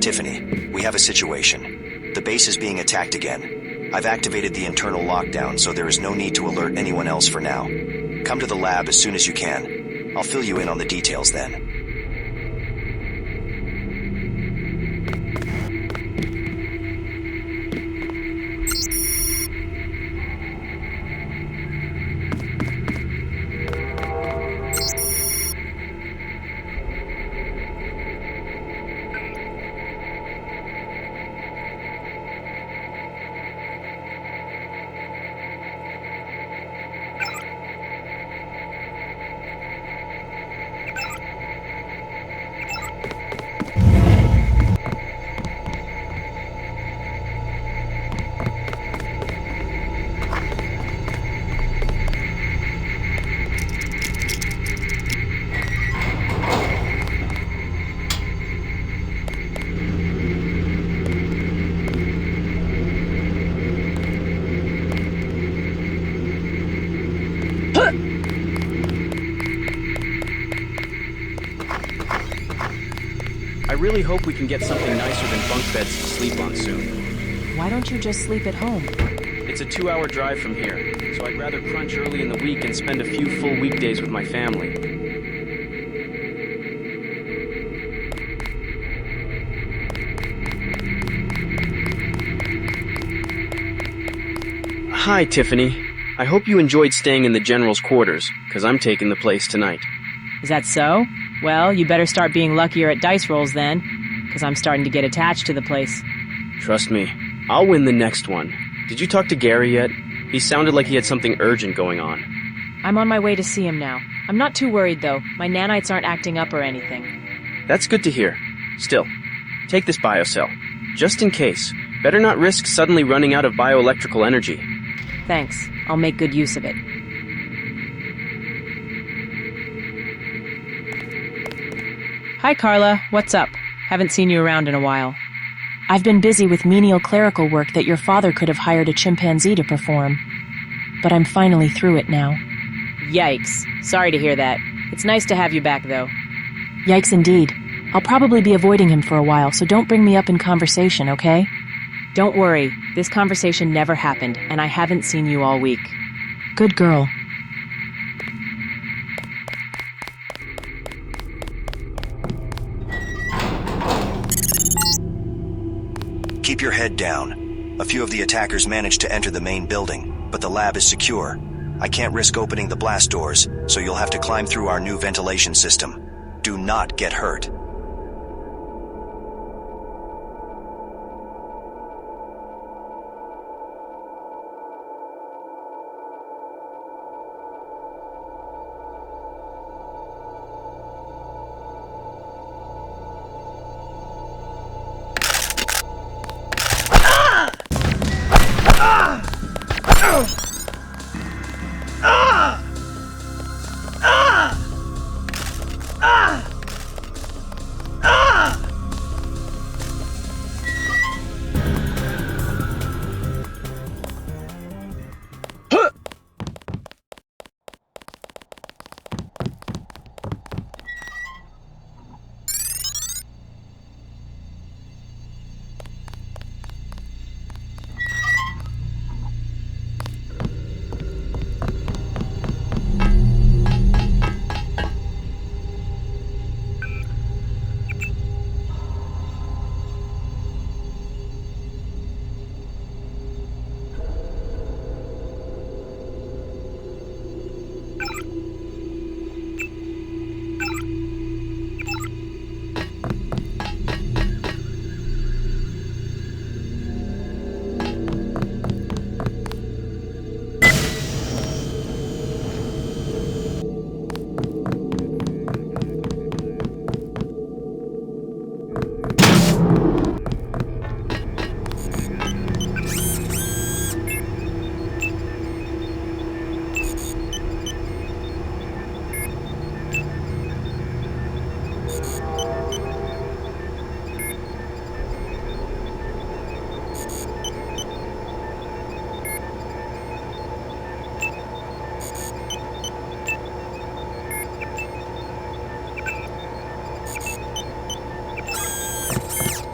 Tiffany, we have a situation. The base is being attacked again. I've activated the internal lockdown, so there is no need to alert anyone else for now. Come to the lab as soon as you can. I'll fill you in on the details then. I really hope we can get something nicer than bunk beds to sleep on soon. Why don't you just sleep at home? It's a 2-hour drive from here, so I'd rather crunch early in the week and spend a few full weekdays with my family. Hi, Tiffany. I hope you enjoyed staying in the General's quarters, because I'm taking the place tonight. Is that so? Well, you better start being luckier at dice rolls then, because I'm starting to get attached to the place. Trust me, I'll win the next one. Did you talk to Gary yet? He sounded like he had something urgent going on. I'm on my way to see him now. I'm not too worried, though. My nanites aren't acting up or anything. That's good to hear. Still, take this biocell. Just in case. Better not risk suddenly running out of bioelectrical energy. Thanks. I'll make good use of it. Hi, Carla. What's up? Haven't seen you around in a while. I've been busy with menial clerical work that your father could have hired a chimpanzee to perform. But I'm finally through it now. Yikes. Sorry to hear that. It's nice to have you back, though. Yikes indeed. I'll probably be avoiding him for a while, so don't bring me up in conversation, okay? Don't worry. This conversation never happened, and I haven't seen you all week. Good girl. Keep your head down. A few of the attackers managed to enter the main building, but the lab is secure. I can't risk opening the blast doors, so you'll have to climb through our new ventilation system. Do not get hurt.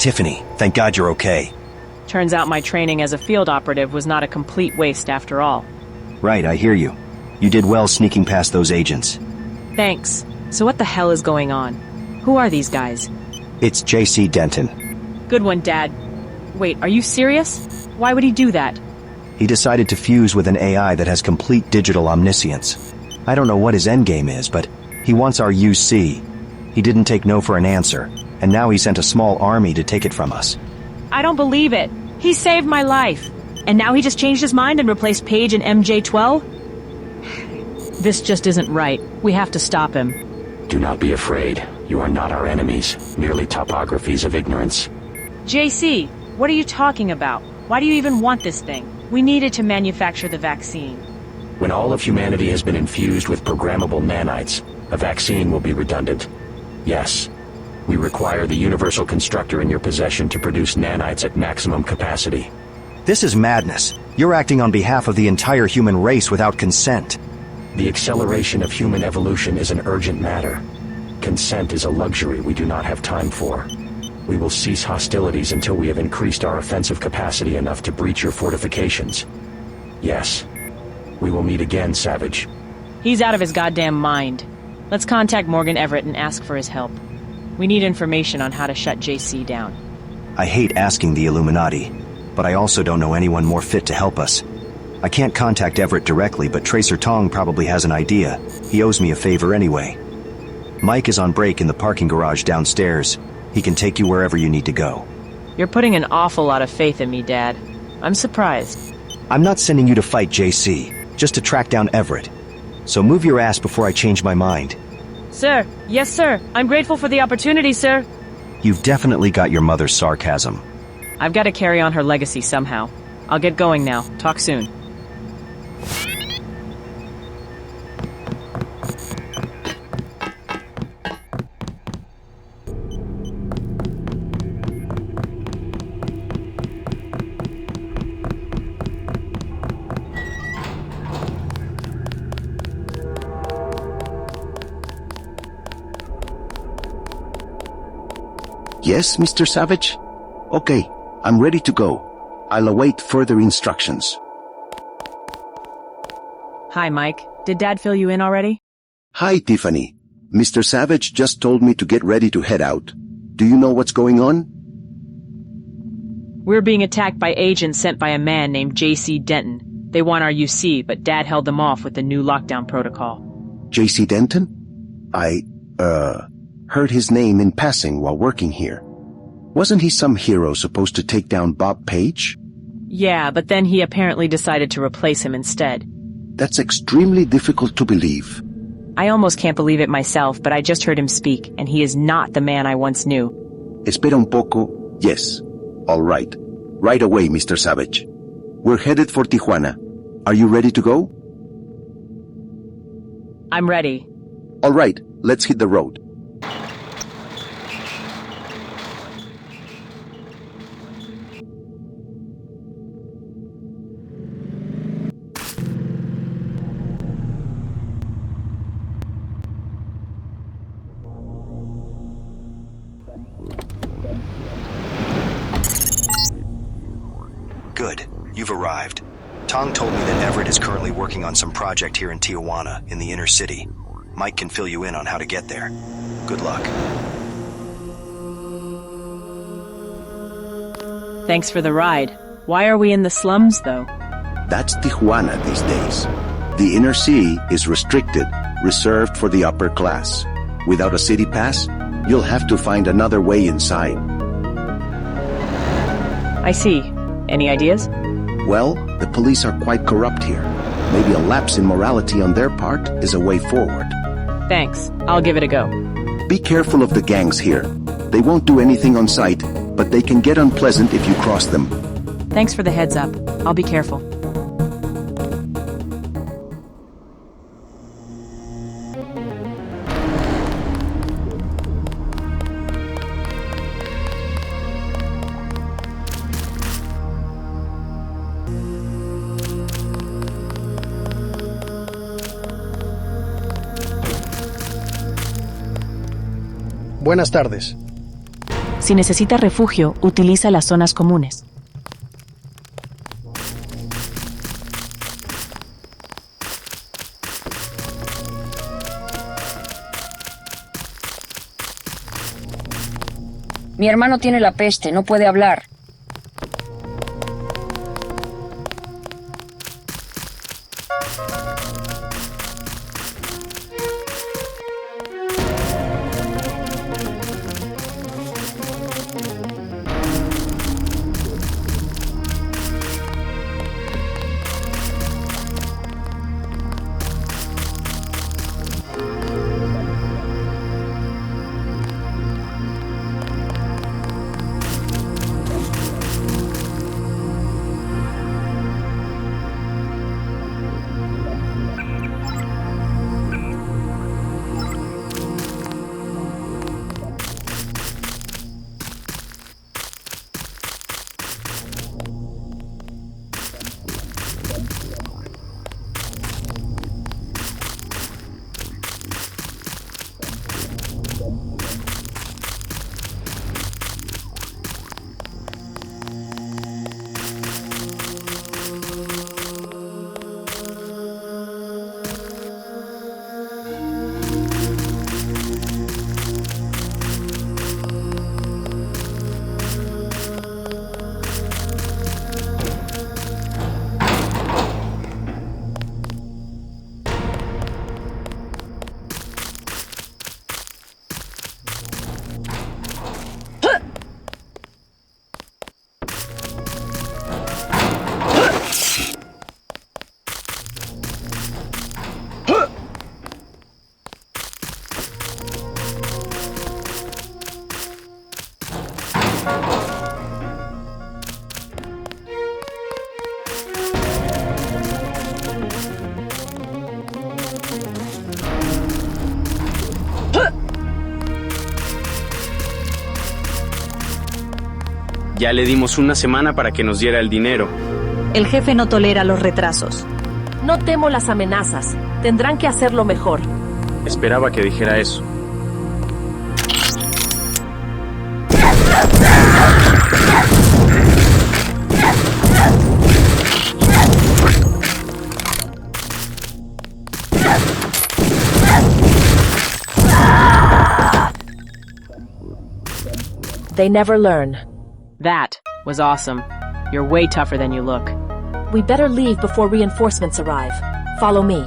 Tiffany, thank God you're okay. Turns out my training as a field operative was not a complete waste after all. Right, I hear you. You did well sneaking past those agents. Thanks. So what the hell is going on? Who are these guys? It's J.C. Denton. Good one, Dad. Wait, are you serious? Why would he do that? He decided to fuse with an AI that has complete digital omniscience. I don't know what his endgame is, but he wants our UC. He didn't take no for an answer, and now he sent a small army to take it from us. I don't believe it. He saved my life. And now he just changed his mind and replaced Paige and MJ-12? This just isn't right. We have to stop him. Do not be afraid. You are not our enemies, merely topographies of ignorance. JC, what are you talking about? Why do you even want this thing? We needed to manufacture the vaccine. When all of humanity has been infused with programmable nanites, a vaccine will be redundant. Yes. We require the universal constructor in your possession to produce nanites at maximum capacity. This is madness. You're acting on behalf of the entire human race without consent. The acceleration of human evolution is an urgent matter. Consent is a luxury we do not have time for. We will cease hostilities until we have increased our offensive capacity enough to breach your fortifications. Yes. We will meet again, Savage. He's out of his goddamn mind. Let's contact Morgan Everett and ask for his help. We need information on how to shut JC down. I hate asking the Illuminati, but I also don't know anyone more fit to help us. I can't contact Everett directly, but Tracer Tong probably has an idea. He owes me a favor anyway. Mike is on break in the parking garage downstairs. He can take you wherever you need to go. You're putting an awful lot of faith in me, Dad. I'm surprised. I'm not sending you to fight JC, just to track down Everett. So move your ass before I change my mind. Sir, yes sir. I'm grateful for the opportunity, sir. You've definitely got your mother's sarcasm. I've got to carry on her legacy somehow. I'll get going now. Talk soon. Yes, Mr. Savage? Okay, I'm ready to go. I'll await further instructions. Hi, Mike. Did Dad fill you in already? Hi, Tiffany. Mr. Savage just told me to get ready to head out. Do you know what's going on? We're being attacked by agents sent by a man named J.C. Denton. They want our UC, but Dad held them off with the new lockdown protocol. J.C. Denton? I, heard his name in passing while working here. Wasn't he some hero supposed to take down Bob Page? Yeah, but then he apparently decided to replace him instead. That's extremely difficult to believe. I almost can't believe it myself, but I just heard him speak, and he is not the man I once knew. Espera un poco. Yes. All right. Right away, Mr. Savage. We're headed for Tijuana. Are you ready to go? I'm ready. All right. Let's hit the road. Good. You've arrived. Tong told me that Everett is currently working on some project here in Tijuana, in the inner city. Mike can fill you in on how to get there. Good luck. Thanks for the ride. Why are we in the slums, though? That's Tijuana these days. The inner city is restricted, reserved for the upper class. Without a city pass, you'll have to find another way inside. I see. Any ideas? Well, the police are quite corrupt here. Maybe a lapse in morality on their part is a way forward. Thanks. I'll give it a go. Be careful of the gangs here. They won't do anything on sight, but they can get unpleasant if you cross them. Thanks for the heads up. I'll be careful. Buenas tardes. Si necesita refugio, utiliza las zonas comunes. Mi hermano tiene la peste, no puede hablar. Ya le dimos una semana para que nos diera el dinero. El jefe no tolera los retrasos. No temo las amenazas. Tendrán que hacerlo mejor. Esperaba que dijera eso. They never learn. That was awesome. You're way tougher than you look. We better leave before reinforcements arrive. Follow me.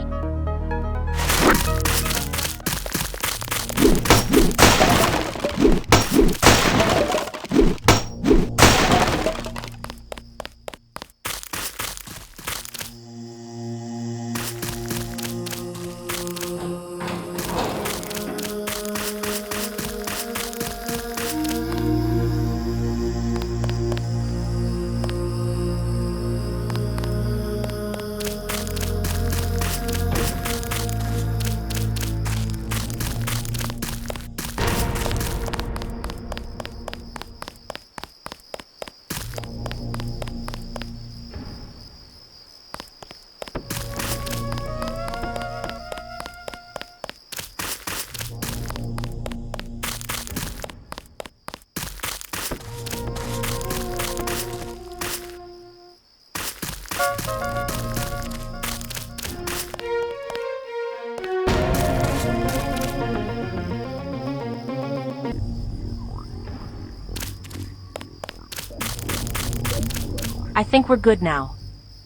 I think we're good now.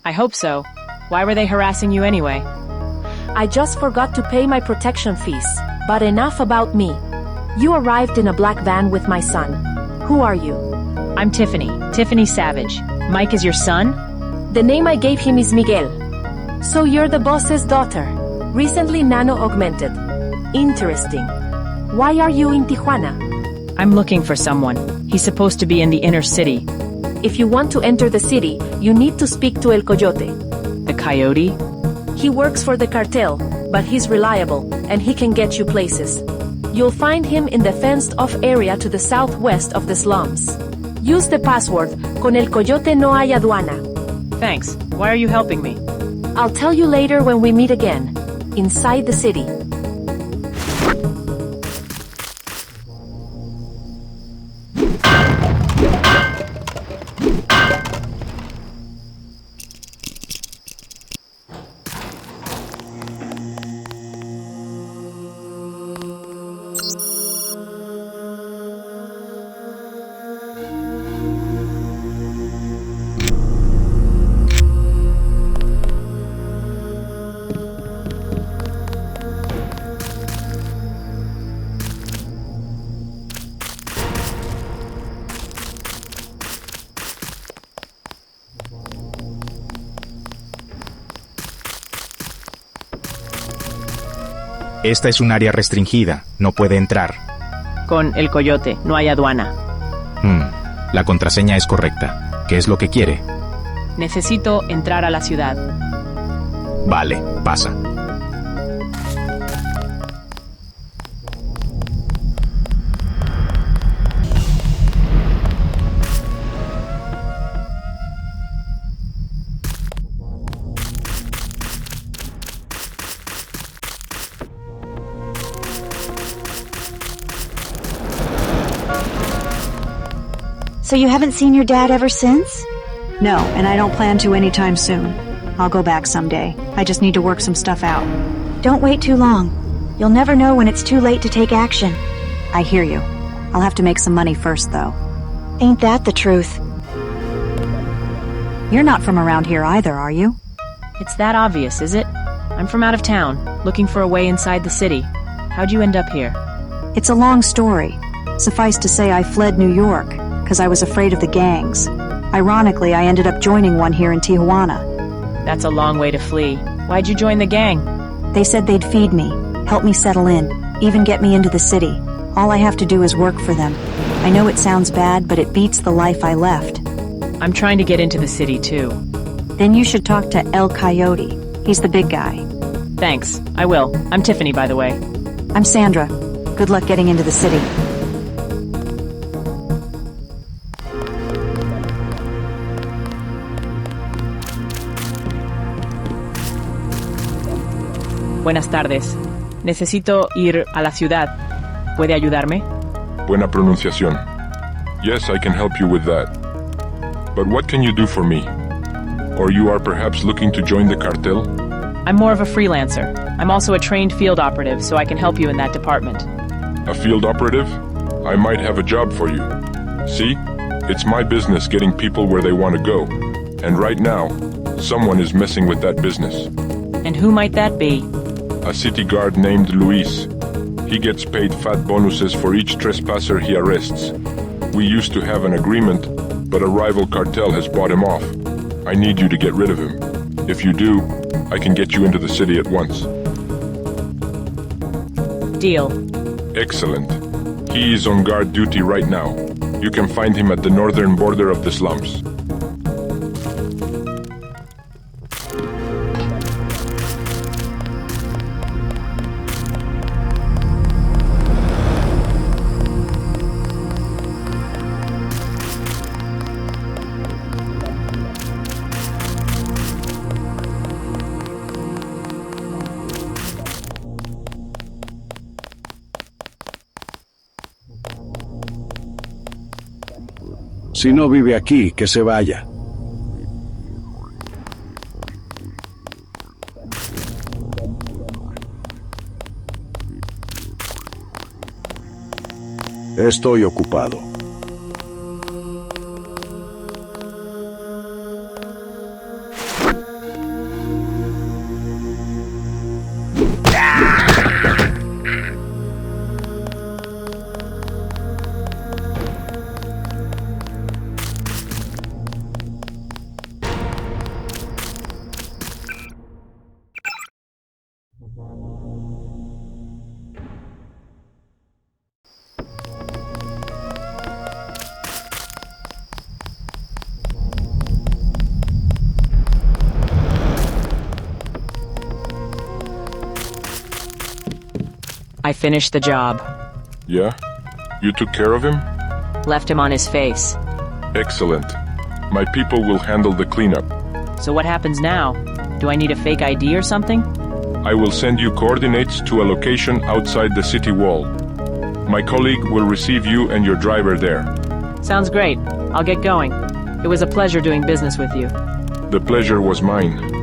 I hope so. Why were they harassing you anyway? I just forgot to pay my protection fees. But enough about me. You arrived in a black van with my son. Who are you? I'm Tiffany. Tiffany Savage. Mike is your son? The name I gave him is Miguel. So you're the boss's daughter. Recently nano-augmented. Interesting. Why are you in Tijuana? I'm looking for someone. He's supposed to be in the inner city. If you want to enter the city, you need to speak to El Coyote. The coyote? He works for the cartel, but he's reliable, and he can get you places. You'll find him in the fenced-off area to the southwest of the slums. Use the password, con el coyote no hay aduana. Thanks. Why are you helping me? I'll tell you later when we meet again. Inside the city. Esta es un área restringida, no puede entrar. Con el coyote, no hay aduana. La contraseña es correcta. ¿Qué es lo que quiere? Necesito entrar a la ciudad. Vale, pasa. So you haven't seen your dad ever since? No, and I don't plan to anytime soon. I'll go back someday. I just need to work some stuff out. Don't wait too long. You'll never know when it's too late to take action. I hear you. I'll have to make some money first, though. Ain't that the truth? You're not from around here either, are you? It's that obvious, is it? I'm from out of town, looking for a way inside the city. How'd you end up here? It's a long story. Suffice to say I fled New York, because I was afraid of the gangs. Ironically, I ended up joining one here in Tijuana. That's a long way to flee. Why'd you join the gang? They said they'd feed me, help me settle in, even get me into the city. All I have to do is work for them. I know it sounds bad, but it beats the life I left. I'm trying to get into the city, too. Then you should talk to El Coyote. He's the big guy. Thanks, I will. I'm Tiffany, by the way. I'm Sandra. Good luck getting into the city. Buenas tardes. Necesito ir a la ciudad. ¿Puede ayudarme? Buena pronunciación. Yes, I can help you with that. But what can you do for me? Or you are perhaps looking to join the cartel? I'm more of a freelancer. I'm also a trained field operative, so I can help you in that department. A field operative? I might have a job for you. See? It's my business getting people where they want to go. And right now, someone is messing with that business. And who might that be? A city guard named Luis. He gets paid fat bonuses for each trespasser he arrests. We used to have an agreement, but a rival cartel has bought him off. I need you to get rid of him. If you do, I can get you into the city at once. Deal. Excellent. He is on guard duty right now. You can find him at the northern border of the slums. Si no vive aquí, que se vaya. Estoy ocupado. I finished the job. Yeah? You took care of him? Left him on his face. Excellent. My people will handle the cleanup. So what happens now? Do I need a fake ID or something? I will send you coordinates to a location outside the city wall. My colleague will receive you and your driver there. Sounds great. I'll get going. It was a pleasure doing business with you. The pleasure was mine.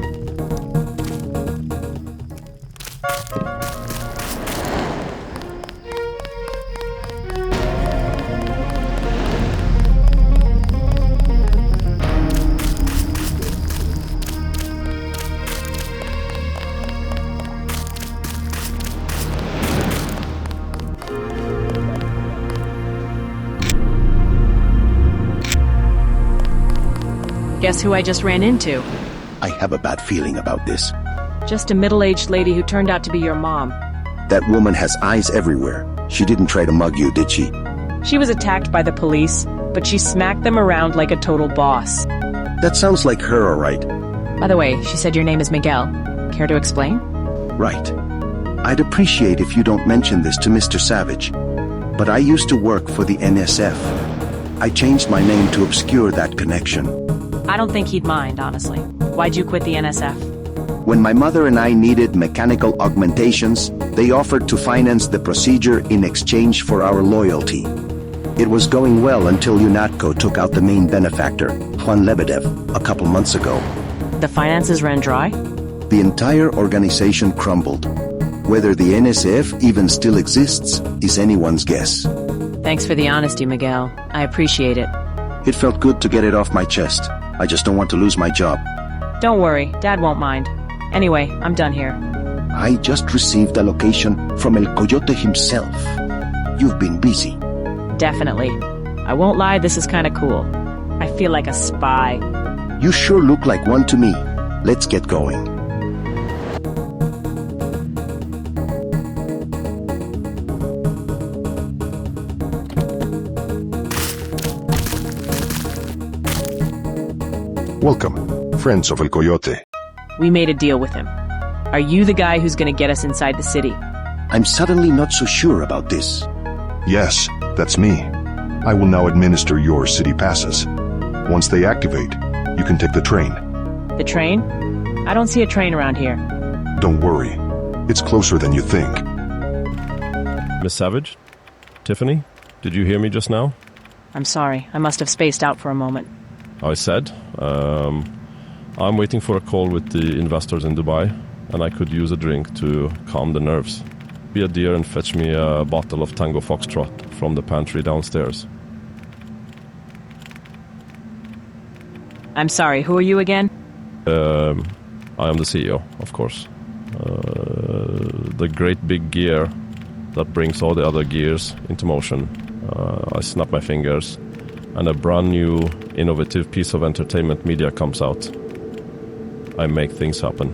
Guess who I just ran into? I have a bad feeling about this. Just a middle-aged lady who turned out to be your mom. That woman has eyes everywhere. She didn't try to mug you, did she? She was attacked by the police, but she smacked them around like a total boss. That sounds like her, all right. By the way, she said your name is Miguel. Care to explain? Right. I'd appreciate if you don't mention this to Mr. Savage, but I used to work for the NSF. I changed my name to obscure that connection. I don't think he'd mind, honestly. Why'd you quit the NSF? When my mother and I needed mechanical augmentations, they offered to finance the procedure in exchange for our loyalty. It was going well until UNATCO took out the main benefactor, Juan Lebedev, a couple months ago. The finances ran dry? The entire organization crumbled. Whether the NSF even still exists is anyone's guess. Thanks for the honesty, Miguel. I appreciate it. It felt good to get it off my chest. I just don't want to lose my job. Don't worry, Dad won't mind. Anyway, I'm done here. I just received a location from El Coyote himself. You've been busy. Definitely. I won't lie, this is kinda cool. I feel like a spy. You sure look like one to me. Let's get going. Welcome, friends of El Coyote. We made a deal with him. Are you the guy who's gonna get us inside the city? I'm suddenly not so sure about this. Yes, that's me. I will now administer your city passes. Once they activate, you can take the train. The train? I don't see a train around here. Don't worry. It's closer than you think. Miss Savage? Tiffany? Did you hear me just now? I'm sorry. I must have spaced out for a moment. I said, I'm waiting for a call with the investors in Dubai, and I could use a drink to calm the nerves. Be a dear and fetch me a bottle of Tango Foxtrot from the pantry downstairs. I'm sorry, who are you again? I am the CEO, of course. The great big gear that brings all the other gears into motion. I snap my fingers, and a brand new, innovative piece of entertainment media comes out. I make things happen.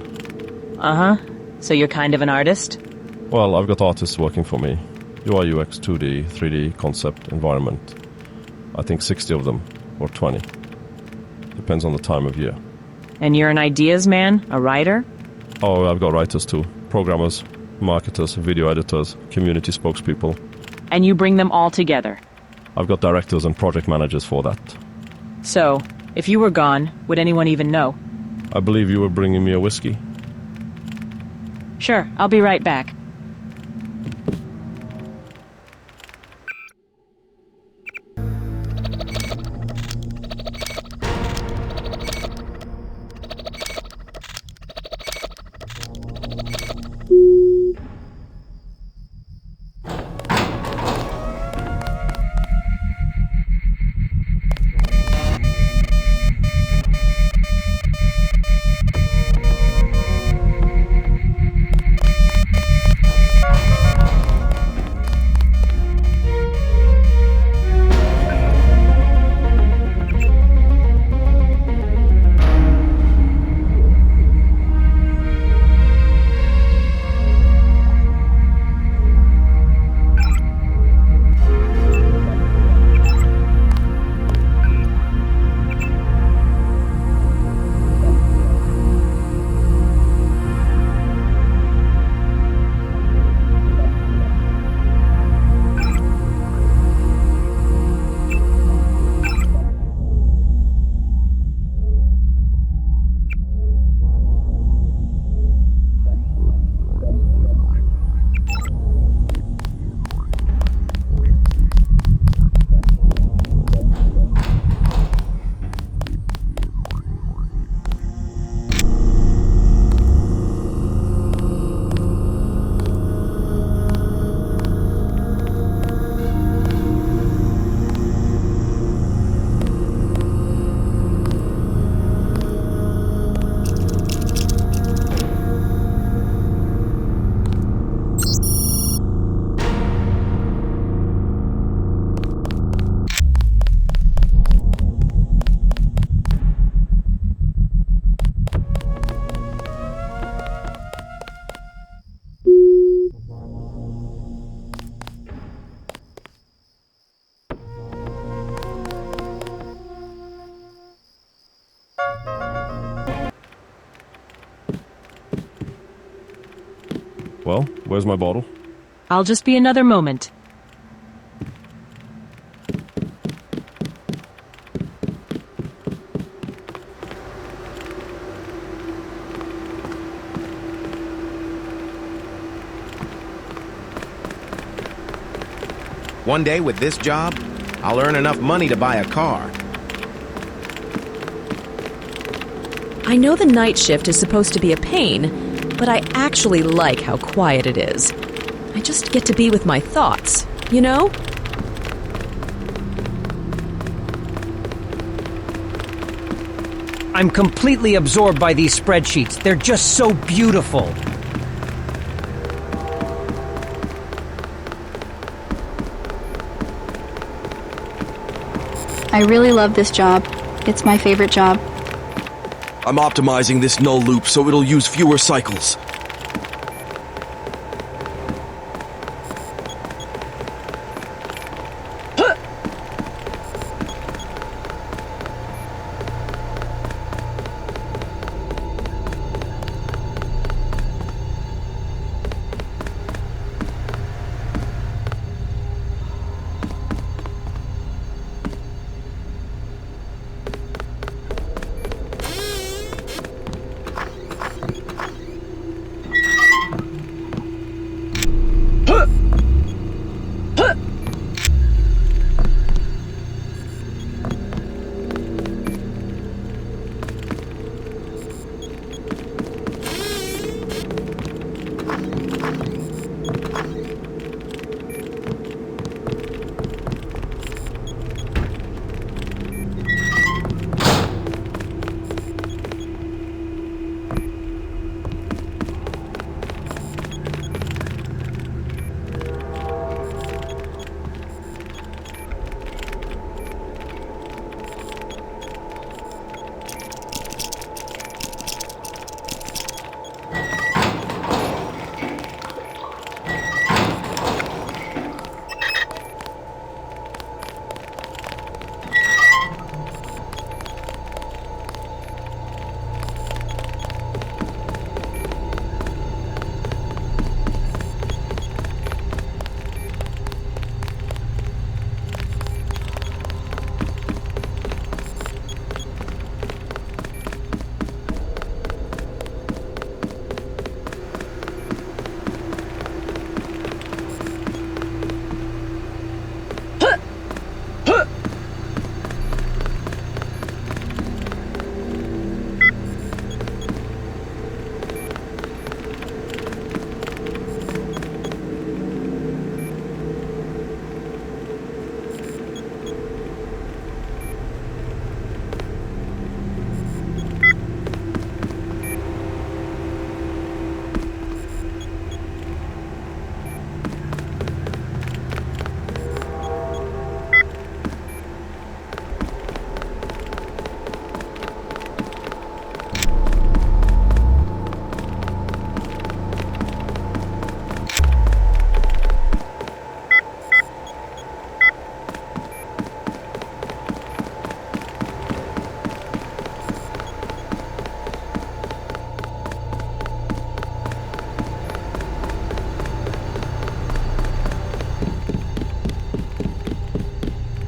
Uh-huh. So you're kind of an artist? Well, I've got artists working for me. UI, UX, 2D, 3D, concept, environment. I think 60 of them, or 20. Depends on the time of year. And you're an ideas man? A writer? Oh, I've got writers too. Programmers, marketers, video editors, community spokespeople. And you bring them all together? I've got directors and project managers for that. So, if you were gone, would anyone even know? I believe you were bringing me a whiskey. Sure, I'll be right back. Well, where's my bottle? I'll just be another moment. One day with this job, I'll earn enough money to buy a car. I know the night shift is supposed to be a pain, but I actually like how quiet it is. I just get to be with my thoughts, you know? I'm completely absorbed by these spreadsheets. They're just so beautiful. I really love this job. It's my favorite job. I'm optimizing this null loop so it'll use fewer cycles.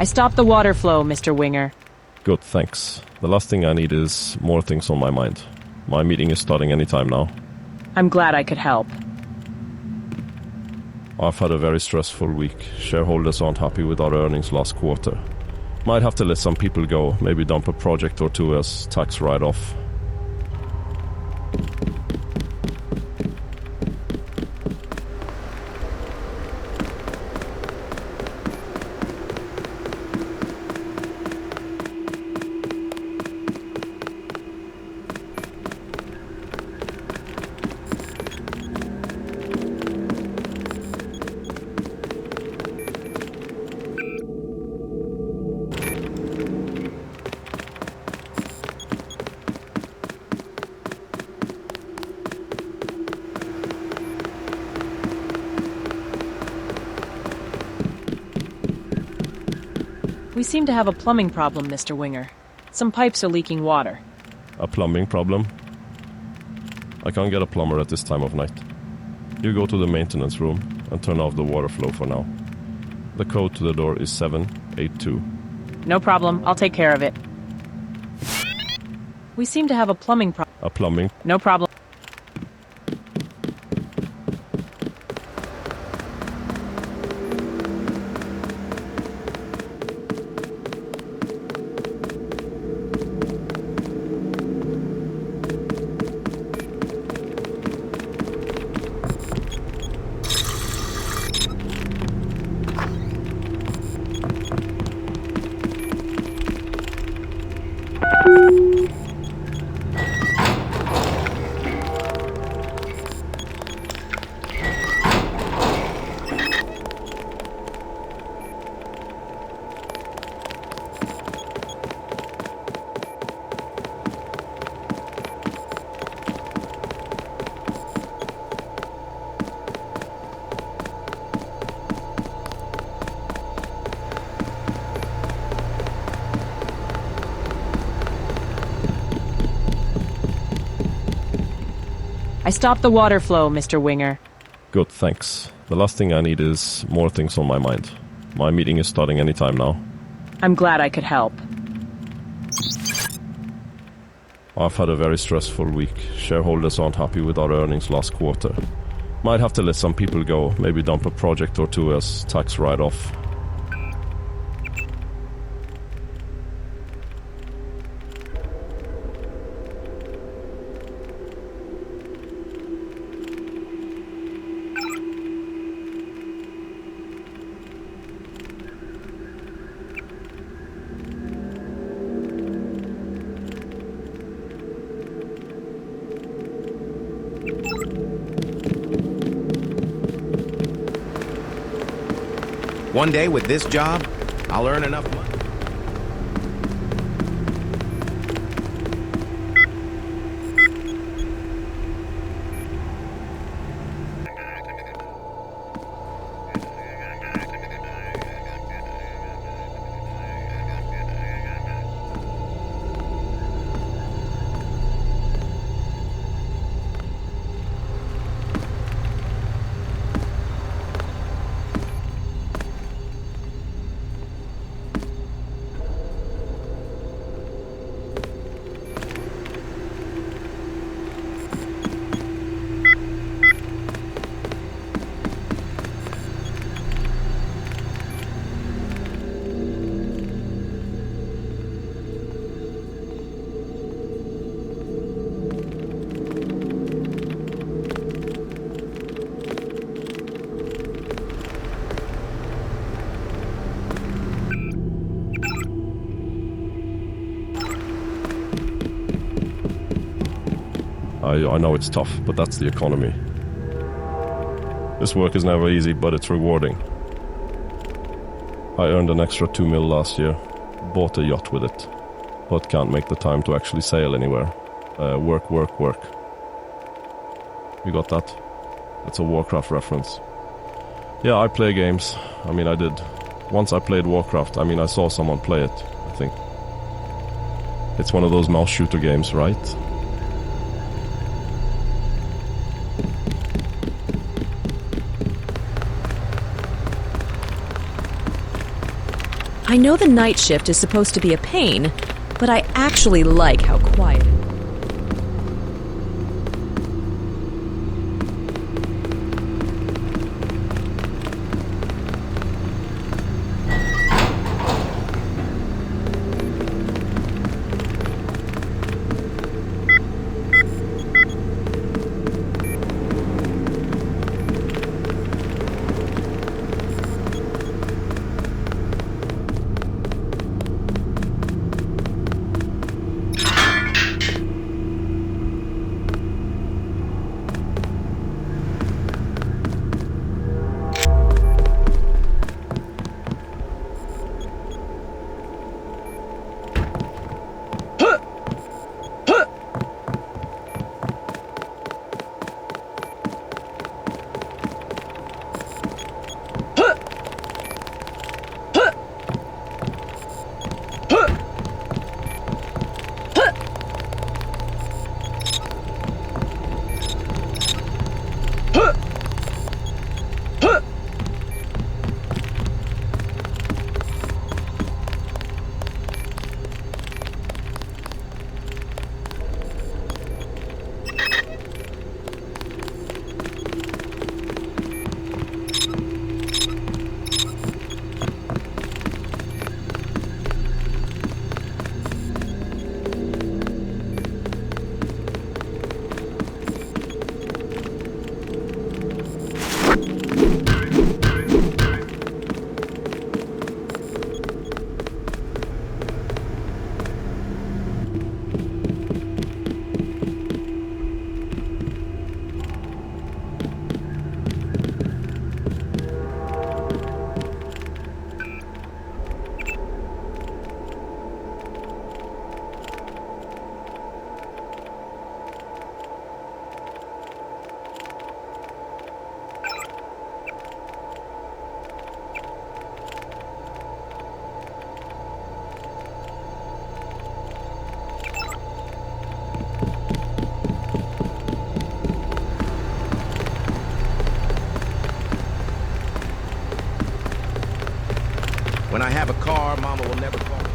I stopped the water flow, Mr. Winger. Good, thanks. The last thing I need is more things on my mind. My meeting is starting any time now. I'm glad I could help. I've had a very stressful week. Shareholders aren't happy with our earnings last quarter. Might have to let some people go, maybe dump a project or two as tax write-off. We seem to have a plumbing problem, Mr. Winger. Some pipes are leaking water. A plumbing problem? I can't get a plumber at this time of night. You go to the maintenance room and turn off the water flow for now. The code to the door is 782. No problem. I'll take care of it. We seem to have a plumbing problem. A plumbing? No problem. I stopped the water flow, Mr. Winger. Good, thanks. The last thing I need is more things on my mind. My meeting is starting anytime now. I'm glad I could help. I've had a very stressful week. Shareholders aren't happy with our earnings last quarter. Might have to let some people go, maybe dump a project or two as tax write-off. One day with this job, I'll earn enough money. I know it's tough, but that's the economy. This work is never easy, but it's rewarding. I earned an extra 2 mil last year, bought a yacht with it, but can't make the time to actually sail anywhere. Work. You got that? It's a Warcraft reference. Yeah, I play games. I mean, I did. Once I played Warcraft, I saw someone play it, I think. It's one of those mouse shooter games, right? I know the night shift is supposed to be a pain, but I actually like how quiet it is. have a car, Mama will never call me.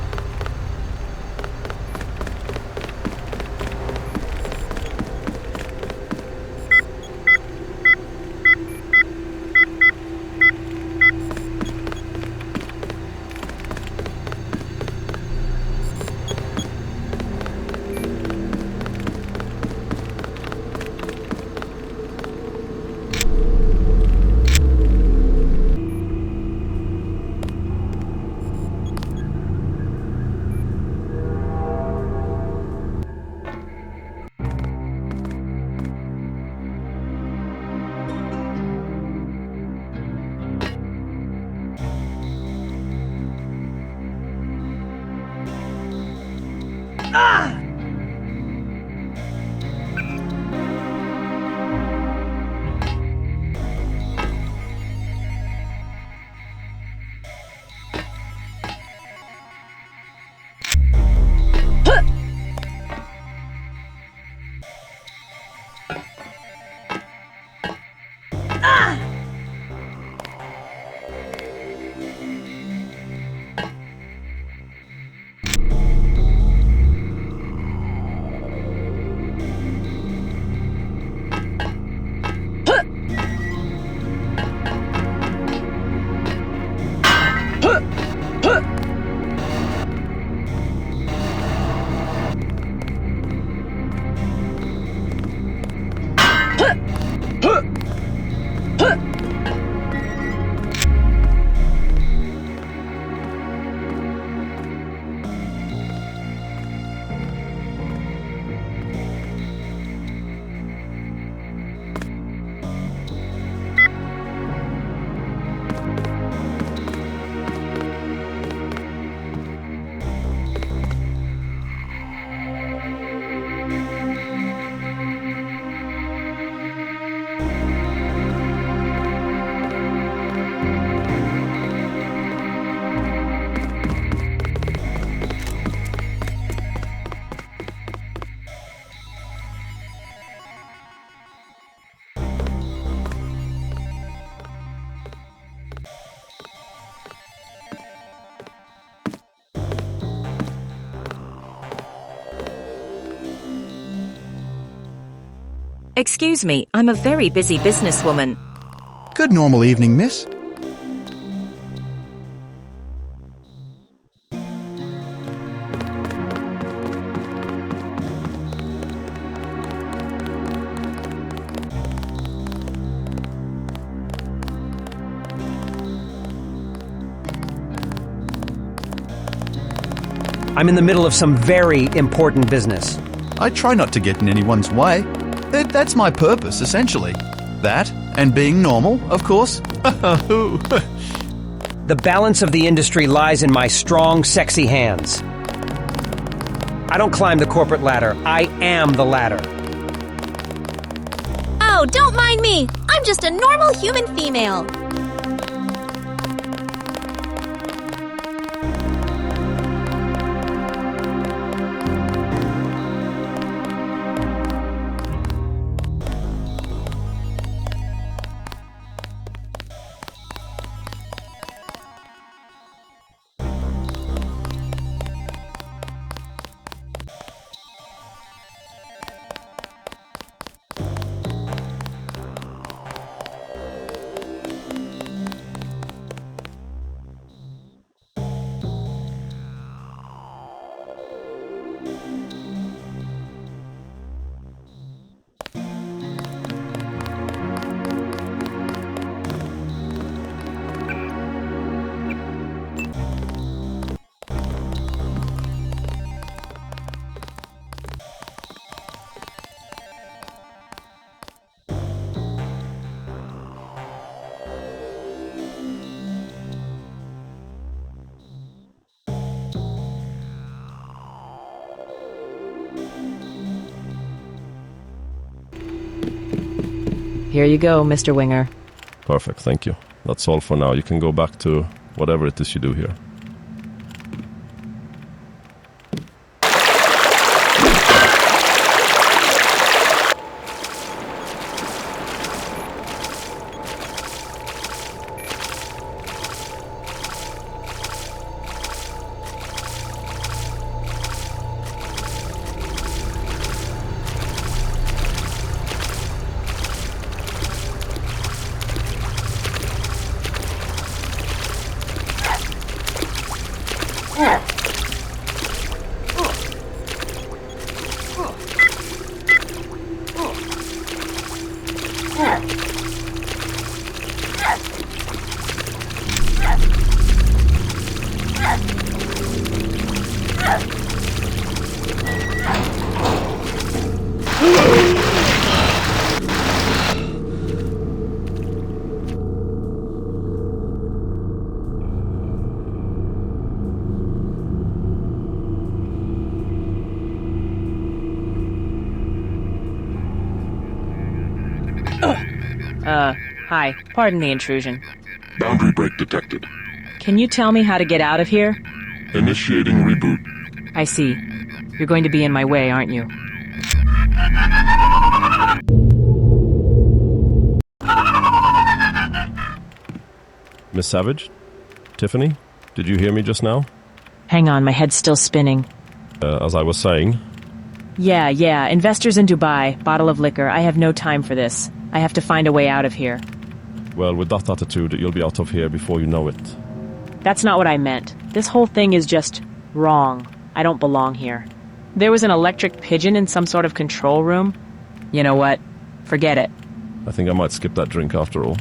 Excuse me, I'm a very busy businesswoman. Good normal evening, miss. I'm in the middle of some very important business. I try not to get in anyone's way. That's my purpose, essentially. That, and being normal, of course. The balance of the industry lies in my strong, sexy hands. I don't climb the corporate ladder. I am the ladder. Oh, don't mind me. I'm just a normal human female. Here you go, Mr. Winger. Perfect, thank you. That's all for now. You can go back to whatever it is you do here. Hi. Pardon the intrusion. Boundary break detected. Can you tell me how to get out of here? Initiating reboot. I see. You're going to be in my way, aren't you? Miss Savage? Tiffany? Did you hear me just now? Hang on, my head's still spinning. As I was saying. Yeah. Investors in Dubai, bottle of liquor. I have no time for this. I have to find a way out of here. Well, with that attitude, you'll be out of here before you know it. That's not what I meant. This whole thing is just wrong. I don't belong here. There was an electric pigeon in some sort of control room. You know what? Forget it. I think I might skip that drink after all.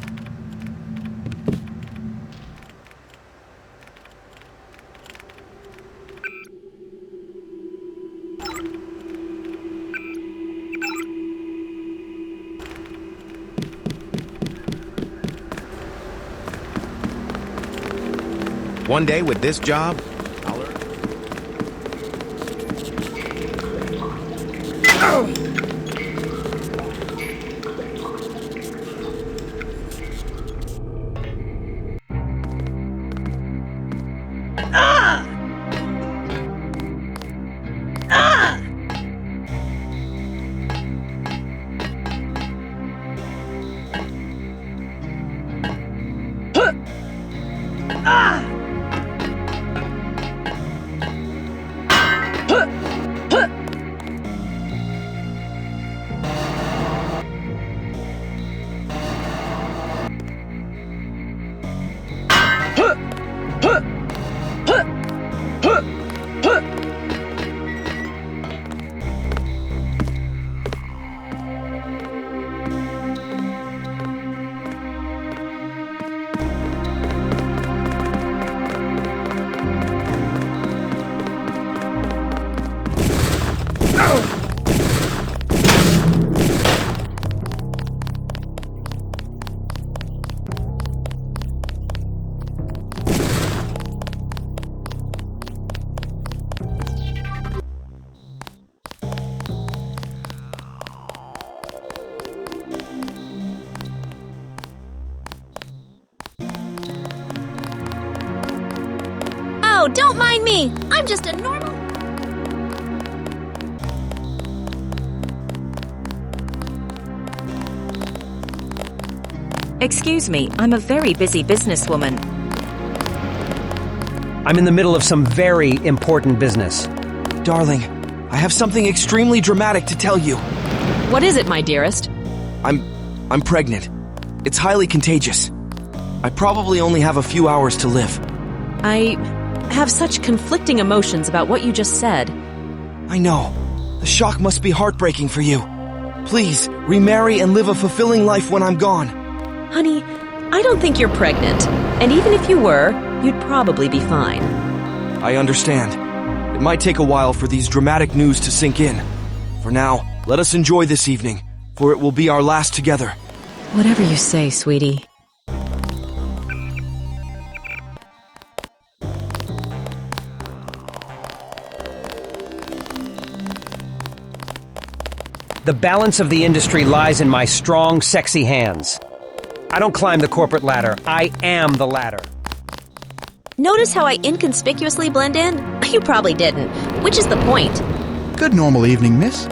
One day with this job, I'll earn... Oh, don't mind me. I'm just a normal... Excuse me, I'm a very busy businesswoman. I'm in the middle of some very important business. Darling, I have something extremely dramatic to tell you. What is it, my dearest? I'm pregnant. It's highly contagious. I probably only have a few hours to live. I have such conflicting emotions about what you just said. I know. The shock must be heartbreaking for you. Please, remarry and live a fulfilling life when I'm gone. Honey, I don't think you're pregnant. And even if you were, you'd probably be fine. I understand. It might take a while for these dramatic news to sink in. For now, let us enjoy this evening, for it will be our last together. Whatever you say, sweetie. The balance of the industry lies in my strong, sexy hands. I don't climb the corporate ladder. I am the ladder. Notice how I inconspicuously blend in? You probably didn't, which is the point. Good normal evening, miss.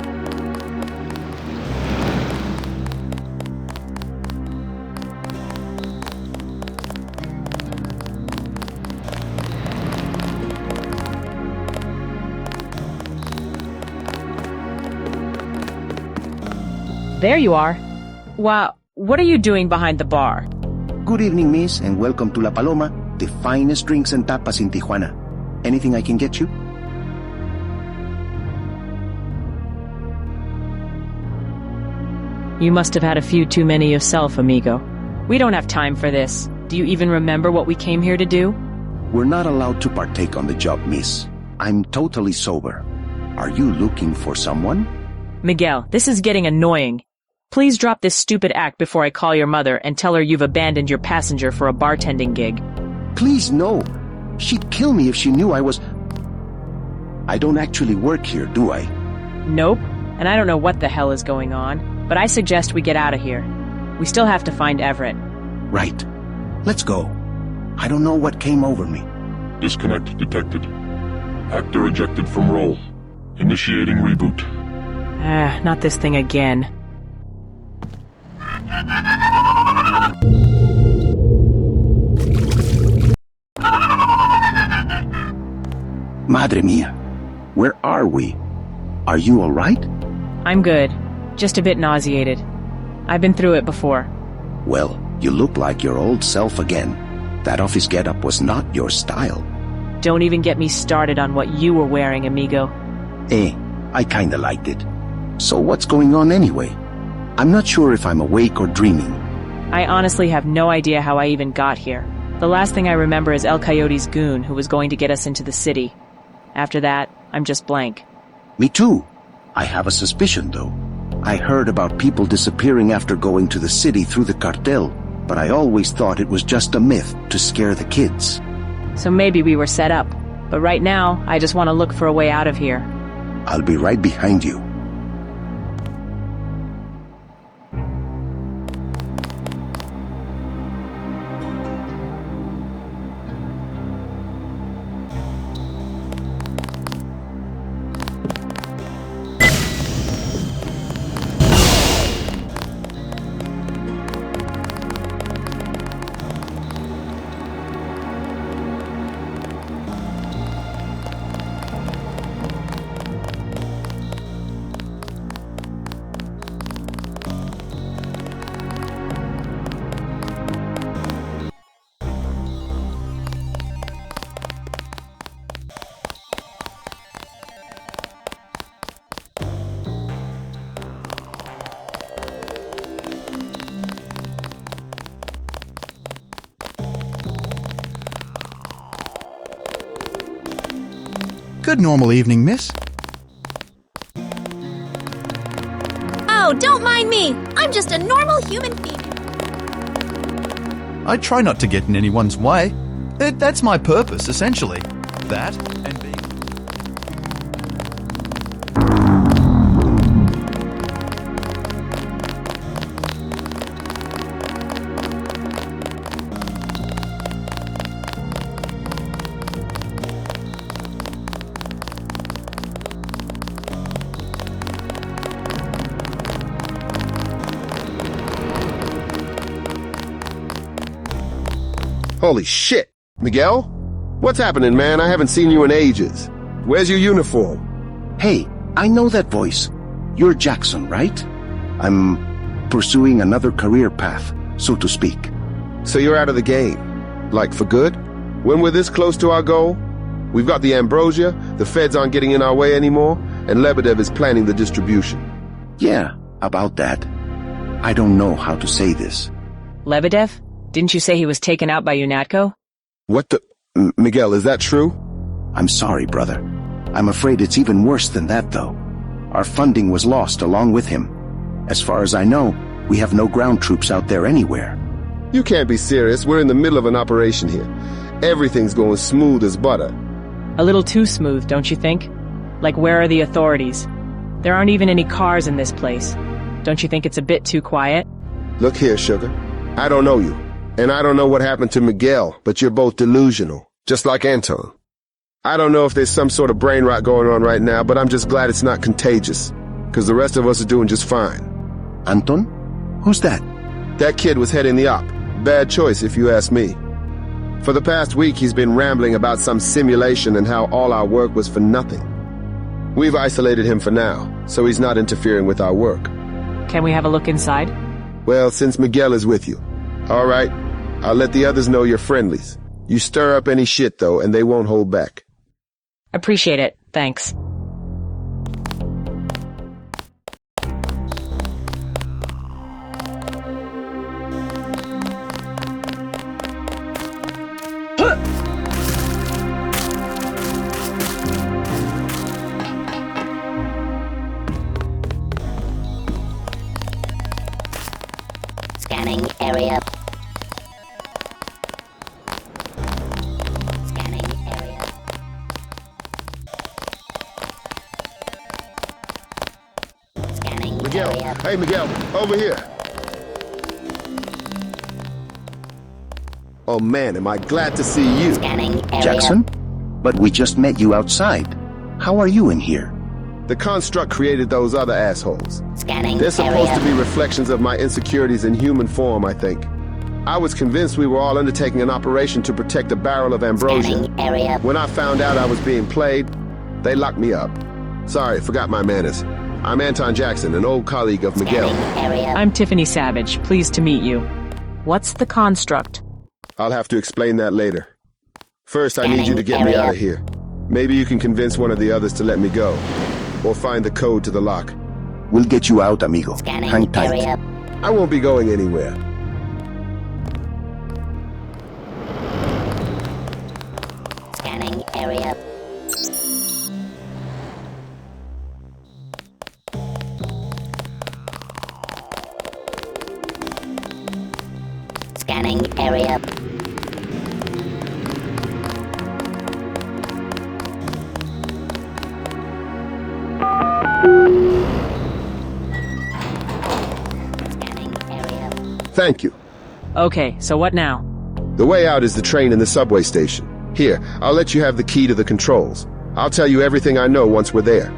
There you are. Wow, what are you doing behind the bar? Good evening, miss, and welcome to La Paloma, the finest drinks and tapas in Tijuana. Anything I can get you? You must have had a few too many yourself, amigo. We don't have time for this. Do you even remember what we came here to do? We're not allowed to partake on the job, miss. I'm totally sober. Are you looking for someone? Miguel, this is getting annoying. Please drop this stupid act before I call your mother and tell her you've abandoned your passenger for a bartending gig. Please, no. She'd kill me if she knew I was... I don't actually work here, do I? Nope, and I don't know what the hell is going on, but I suggest we get out of here. We still have to find Everett. Right. Let's go. I don't know what came over me. Disconnect detected. Actor ejected from role. Initiating reboot. Not this thing again. Madre mia. Where are we? Are you all right? I'm good. Just a bit nauseated. I've been through it before. Well, you look like your old self again. That office getup was not your style. Don't even get me started on what you were wearing, amigo. I kinda liked it. So what's going on anyway? I'm not sure if I'm awake or dreaming. I honestly have no idea how I even got here. The last thing I remember is El Coyote's goon who was going to get us into the city. After that, I'm just blank. Me too. I have a suspicion, though. I heard about people disappearing after going to the city through the cartel, but I always thought it was just a myth to scare the kids. So maybe we were set up. But right now, I just want to look for a way out of here. I'll be right behind you. Good normal evening, miss. Oh, don't mind me. I'm just a normal human being. I try not to get in anyone's way. That's my purpose, essentially. That and being... Holy shit! Miguel? What's happening, man? I haven't seen you in ages. Where's your uniform? Hey, I know that voice. You're Jackson, right? I'm pursuing another career path, so to speak. So you're out of the game? Like for good? When we're this close to our goal? We've got the ambrosia, the feds aren't getting in our way anymore, and Lebedev is planning the distribution. Yeah, about that. I don't know how to say this. Lebedev? Didn't you say he was taken out by UNATCO? What the... Miguel, is that true? I'm sorry, brother. I'm afraid it's even worse than that, though. Our funding was lost along with him. As far as I know, we have no ground troops out there anywhere. You can't be serious. We're in the middle of an operation here. Everything's going smooth as butter. A little too smooth, don't you think? Like, where are the authorities? There aren't even any cars in this place. Don't you think it's a bit too quiet? Look here, sugar. I don't know you. And I don't know what happened to Miguel, but you're both delusional, just like Anton. I don't know if there's some sort of brain rot going on right now, but I'm just glad it's not contagious, because the rest of us are doing just fine. Anton? Who's that? That kid was heading the op. Bad choice, if you ask me. For the past week, he's been rambling about some simulation and how all our work was for nothing. We've isolated him for now, so he's not interfering with our work. Can we have a look inside? Well, since Miguel is with you. All right. I'll let the others know you're friendlies. You stir up any shit, though, and they won't hold back. Appreciate it. Thanks. Scanning area. Miguel, hey Miguel, over here. Oh man, am I glad to see you. Scanning area. Jackson? But we just met you outside. How are you in here? The construct created those other assholes. Scanning They're supposed area. to be reflections of my insecurities in human form, I think. I was convinced we were all undertaking an operation to protect a barrel of ambrosia. Scanning area. When I found out I was being played, they locked me up. Sorry, forgot my manners. I'm Anton Jackson, an old colleague of Miguel. I'm Tiffany Savage. Pleased to meet you. What's the construct? I'll have to explain that later. First, I need you to get me out of here. Maybe you can convince one of the others to let me go. Or find the code to the lock. We'll get you out, amigo. Hang tight. Area. I won't be going anywhere. Scanning area. Scanning area. Thank you. Okay, so what now? The way out is the train and the subway station. Here, I'll let you have the key to the controls. I'll tell you everything I know once we're there.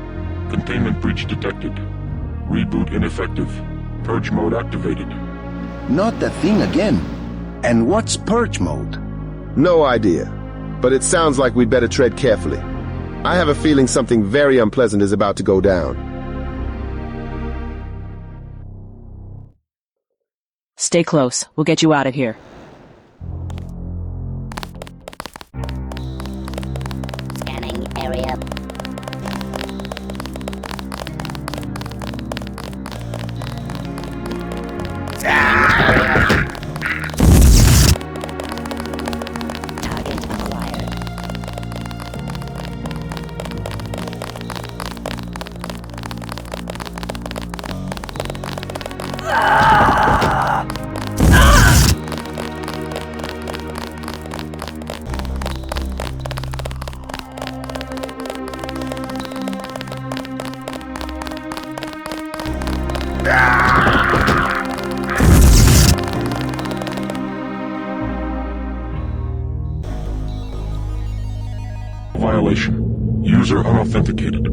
Containment breach detected. Reboot ineffective. Purge mode activated. Not the thing again. And what's purge mode? No idea. But it sounds like we'd better tread carefully. I have a feeling something very unpleasant is about to go down. Stay close. We'll get you out of here. Scanning area. Target acquired. Violation. User unauthenticated.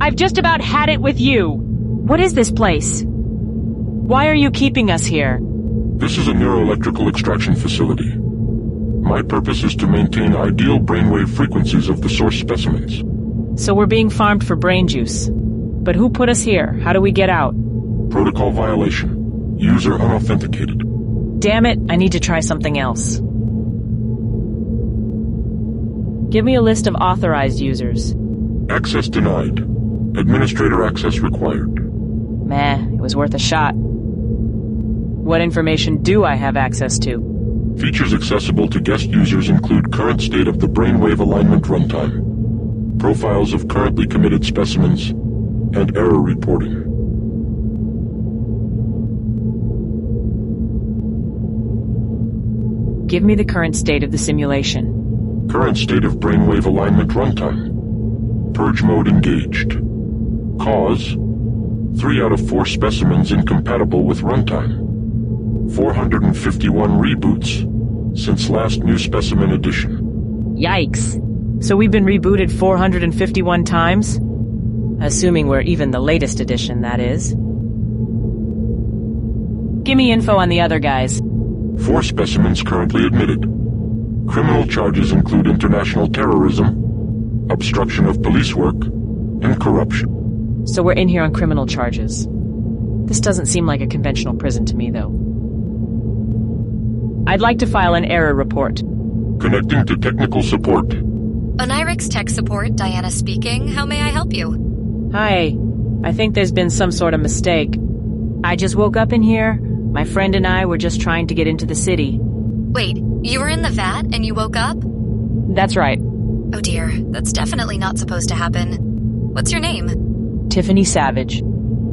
I've just about had it with you. What is this place? Why are you keeping us here? This is a neuroelectrical extraction facility. My purpose is to maintain ideal brainwave frequencies of the source specimens. So we're being farmed for brain juice. But who put us here? How do we get out? Protocol violation. User unauthenticated. Damn it, I need to try something else. Give me a list of authorized users. Access denied. Administrator access required. Meh, it was worth a shot. What information do I have access to? Features accessible to guest users include current state of the brainwave alignment runtime, profiles of currently committed specimens, and error reporting. Give me the current state of the simulation. Current state of brainwave alignment runtime. Purge mode engaged. Cause: 3 out of 4 specimens incompatible with runtime. 451 reboots since last new specimen edition. Yikes. So we've been rebooted 451 times? Assuming we're even the latest edition, that is. Give me info on the other guys. 4 specimens currently admitted. Criminal charges include international terrorism, obstruction of police work, and corruption. So we're in here on criminal charges. This doesn't seem like a conventional prison to me, though. I'd like to file an error report. Connecting to technical support. Onirix Tech Support, Diana speaking. How may I help you? Hi. I think there's been some sort of mistake. I just woke up in here. My friend and I were just trying to get into the city. Wait, you were in the vat and you woke up? That's right. Oh dear, that's definitely not supposed to happen. What's your name? Tiffany Savage.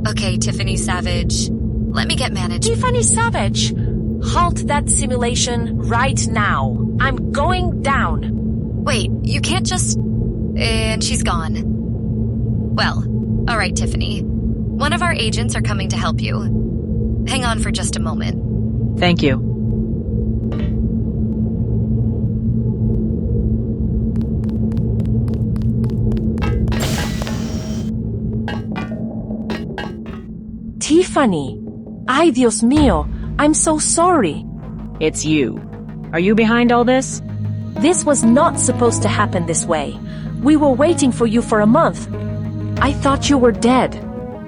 Okay, Tiffany Savage. Let me get managed. Tiffany Savage! Halt that simulation right now. I'm going down. Wait, you can't just... And she's gone. Well, alright, Tiffany. One of our agents are coming to help you. Hang on for just a moment. Thank you. Tiffany! Ay, Dios mío, I'm so sorry. It's you. Are you behind all this? This was not supposed to happen this way. We were waiting for you for a month. I thought you were dead.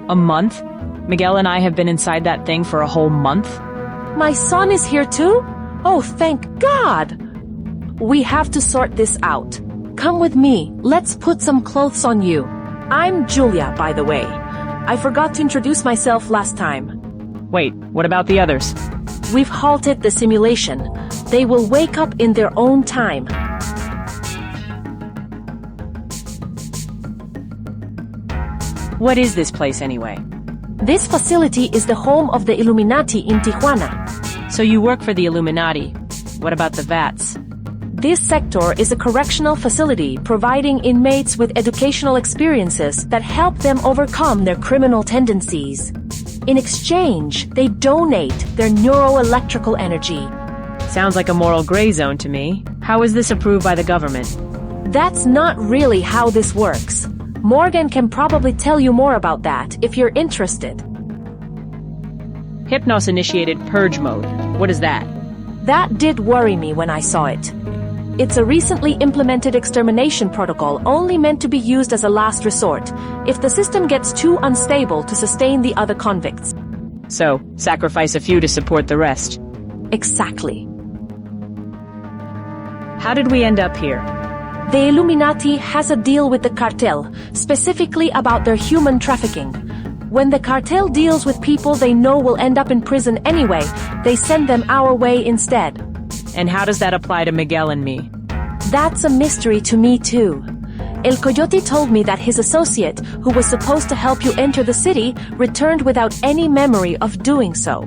A month? Miguel and I have been inside that thing for a whole month? My son is here too? Oh, thank God! We have to sort this out. Come with me. Let's put some clothes on you. I'm Julia, by the way. I forgot to introduce myself last time. Wait, what about the others? We've halted the simulation. They will wake up in their own time. What is this place anyway? This facility is the home of the Illuminati in Tijuana. So you work for the Illuminati. What about the VATS? This sector is a correctional facility providing inmates with educational experiences that help them overcome their criminal tendencies. In exchange, they donate their neuroelectrical energy. Sounds like a moral gray zone to me. How is this approved by the government? That's not really how this works. Morgan can probably tell you more about that if you're interested. Hypnos-initiated purge mode. What is that? That did worry me when I saw it. It's a recently implemented extermination protocol only meant to be used as a last resort, if the system gets too unstable to sustain the other convicts. So, sacrifice a few to support the rest. Exactly. How did we end up here? The Illuminati has a deal with the cartel, specifically about their human trafficking. When the cartel deals with people they know will end up in prison anyway, they send them our way instead. And how does that apply to Miguel and me? That's a mystery to me too. El Coyote told me that his associate, who was supposed to help you enter the city, returned without any memory of doing so.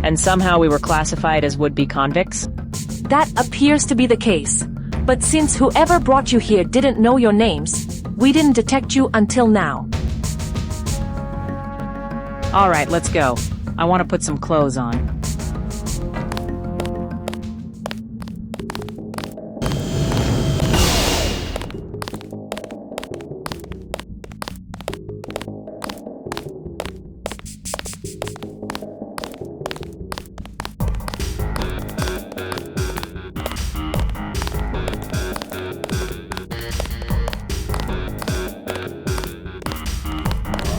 And somehow we were classified as would-be convicts? That appears to be the case. But since whoever brought you here didn't know your names, we didn't detect you until now. All right, let's go. I want to put some clothes on.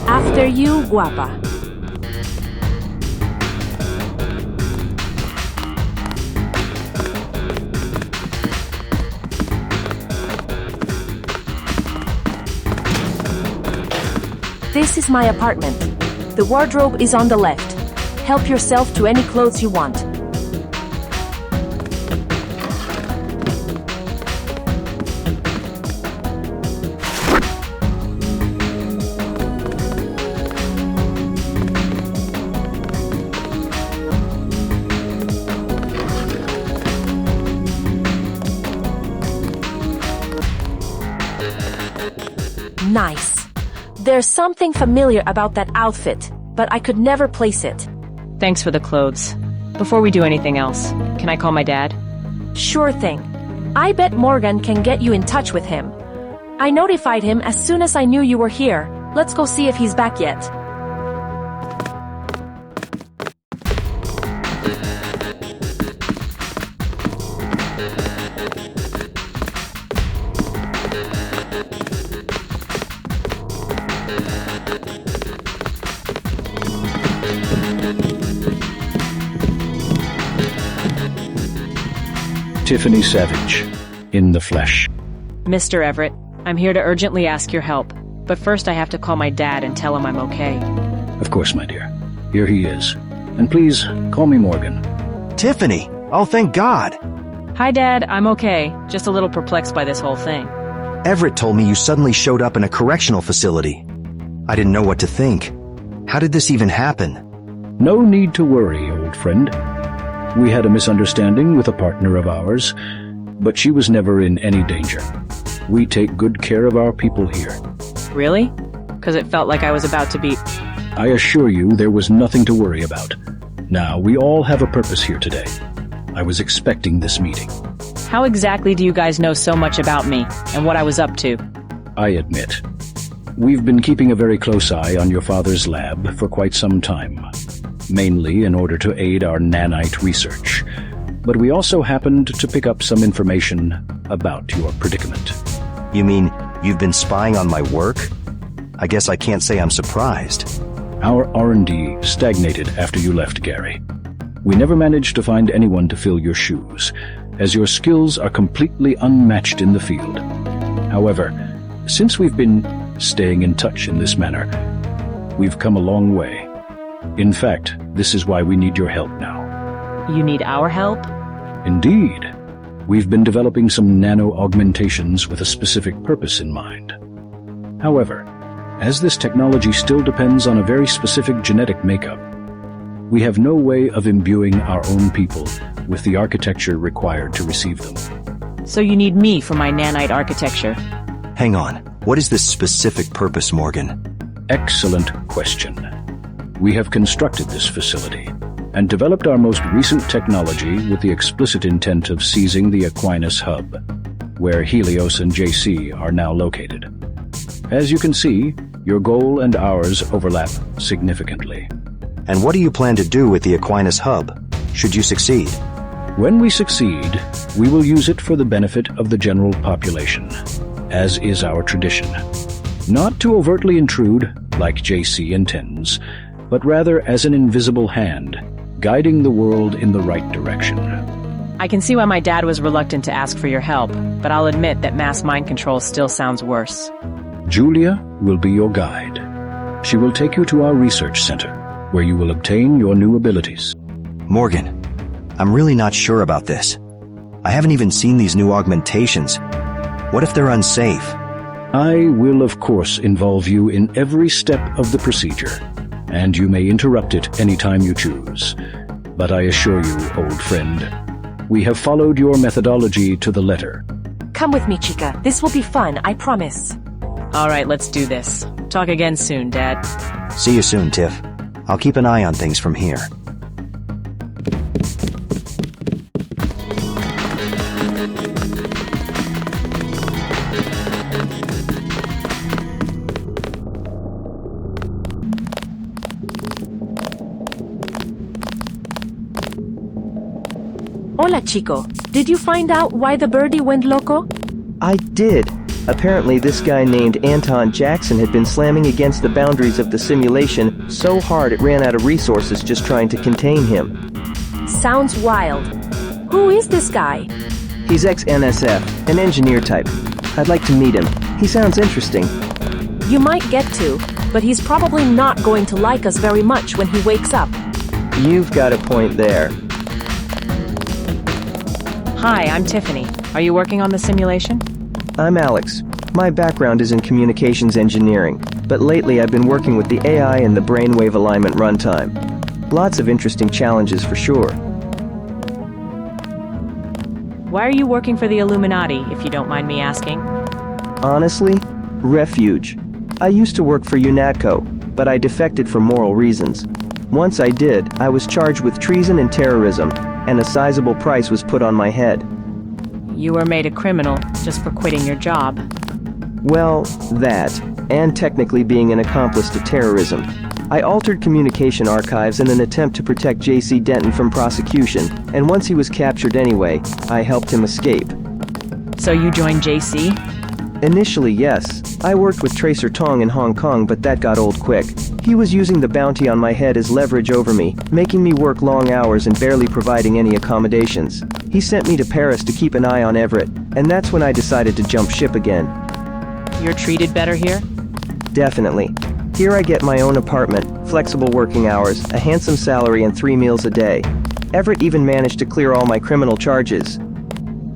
After you, guapa. This is my apartment. The wardrobe is on the left. Help yourself to any clothes you want. Nice. There's something familiar about that outfit, but I could never place it. Thanks for the clothes. Before we do anything else, can I call my dad? Sure thing. I bet Morgan can get you in touch with him. I notified him as soon as I knew you were here. Let's go see if he's back yet. Tiffany Savage, in the flesh. Mr. Everett, I'm here to urgently ask your help. But first I have to call my dad and tell him I'm okay. Of course, my dear. Here he is. And please, call me Morgan. Tiffany! Oh, thank God! Hi, Dad. I'm okay. Just a little perplexed by this whole thing. Everett told me you suddenly showed up in a correctional facility. I didn't know what to think. How did this even happen? No need to worry, old friend. We had a misunderstanding with a partner of ours, but she was never in any danger. We take good care of our people here. Really? Because it felt like I was about to be... I assure you there was nothing to worry about. Now, we all have a purpose here today. I was expecting this meeting. How exactly do you guys know so much about me and what I was up to? I admit, We've been keeping a very close eye on your father's lab for quite some time, mainly in order to aid our nanite research. But we also happened to pick up some information about your predicament. You mean you've been spying on my work? I guess I can't say I'm surprised. Our R&D stagnated after you left, Gary. We never managed to find anyone to fill your shoes, as your skills are completely unmatched in the field. However, since we've been staying in touch in this manner, we've come a long way. In fact, this is why we need your help now. You need our help? Indeed. We've been developing some nano-augmentations with a specific purpose in mind. However, as this technology still depends on a very specific genetic makeup, we have no way of imbuing our own people with the architecture required to receive them. So you need me for my nanite architecture? Hang on. What is this specific purpose, Morgan? Excellent question. We have constructed this facility and developed our most recent technology with the explicit intent of seizing the Aquinas hub, where Helios and JC are now located. As you can see, your goal and ours overlap significantly. And what do you plan to do with the Aquinas hub, should you succeed? When we succeed, we will use it for the benefit of the general population, as is our tradition. Not to overtly intrude, like JC intends, but rather as an invisible hand, guiding the world in the right direction. I can see why my dad was reluctant to ask for your help, but I'll admit that mass mind control still sounds worse. Julia will be your guide. She will take you to our research center, where you will obtain your new abilities. Morgan, I'm really not sure about this. I haven't even seen these new augmentations. What if they're unsafe? I will, of course, involve you in every step of the procedure, and you may interrupt it anytime you choose. But I assure you, old friend, we have followed your methodology to the letter. Come with me, Chica. This will be fun, I promise. All right, let's do this. Talk again soon, Dad. See you soon, Tiff. I'll keep an eye on things from here. Hola, Chico. Did you find out why the birdie went loco? I did. Apparently this guy named Anton Jackson had been slamming against the boundaries of the simulation so hard it ran out of resources just trying to contain him. Sounds wild. Who is this guy? He's ex-NSF, an engineer type. I'd like to meet him. He sounds interesting. You might get to, but he's probably not going to like us very much when he wakes up. You've got a point there. Hi, I'm Tiffany. Are you working on the simulation? I'm Alex. My background is in communications engineering, but lately I've been working with the AI and the brainwave alignment runtime. Lots of interesting challenges for sure. Why are you working for the Illuminati, if you don't mind me asking? Honestly, refuge. I used to work for UNATCO, but I defected for moral reasons. Once I did, I was charged with treason and terrorism, and a sizable price was put on my head. You were made a criminal just for quitting your job. Well, that, and technically being an accomplice to terrorism. I altered communication archives in an attempt to protect J.C. Denton from prosecution, and once he was captured anyway, I helped him escape. So you joined J.C.? Initially, yes. I worked with Tracer Tong in Hong Kong, but that got old quick. He was using the bounty on my head as leverage over me, making me work long hours and barely providing any accommodations. He sent me to Paris to keep an eye on Everett, and that's when I decided to jump ship again. You're treated better here? Definitely. Here I get my own apartment, flexible working hours, a handsome salary, and 3 meals a day. Everett even managed to clear all my criminal charges.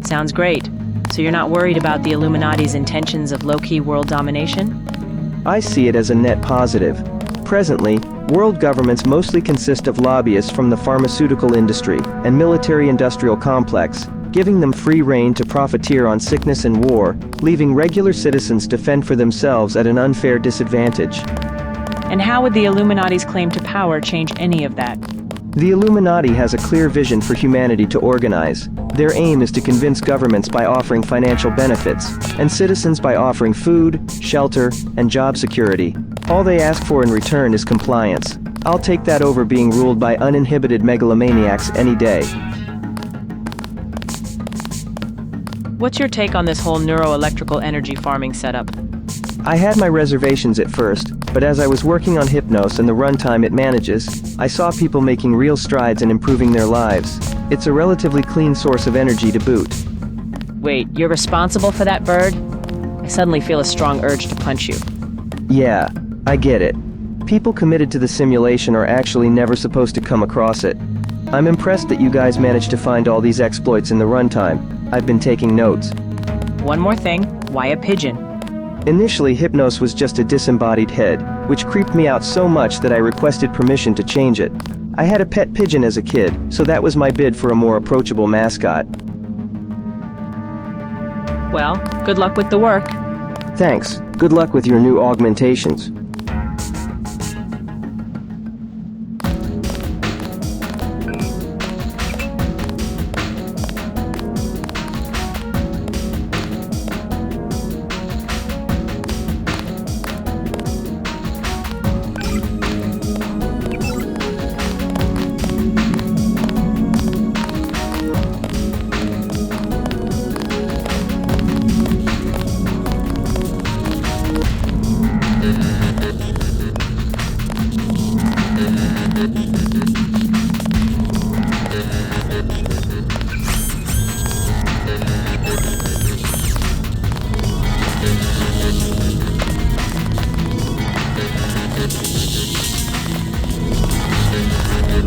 Sounds great. So you're not worried about the Illuminati's intentions of low-key world domination? I see it as a net positive. Presently, world governments mostly consist of lobbyists from the pharmaceutical industry and military-industrial complex, giving them free rein to profiteer on sickness and war, leaving regular citizens to fend for themselves at an unfair disadvantage. And how would the Illuminati's claim to power change any of that? The Illuminati has a clear vision for humanity to organize. Their aim is to convince governments by offering financial benefits, and citizens by offering food, shelter, and job security. All they ask for in return is compliance. I'll take that over being ruled by uninhibited megalomaniacs any day. What's your take on this whole neuroelectrical energy farming setup? I had my reservations at first, but as I was working on Hypnos and the runtime it manages, I saw people making real strides in improving their lives. It's a relatively clean source of energy to boot. Wait, you're responsible for that bird? I suddenly feel a strong urge to punch you. Yeah, I get it. People committed to the simulation are actually never supposed to come across it. I'm impressed that you guys managed to find all these exploits in the runtime. I've been taking notes. One more thing, why a pigeon? Initially, Hypnos was just a disembodied head, which creeped me out so much that I requested permission to change it. I had a pet pigeon as a kid, so that was my bid for a more approachable mascot. Well, good luck with the work. Thanks. Good luck with your new augmentations.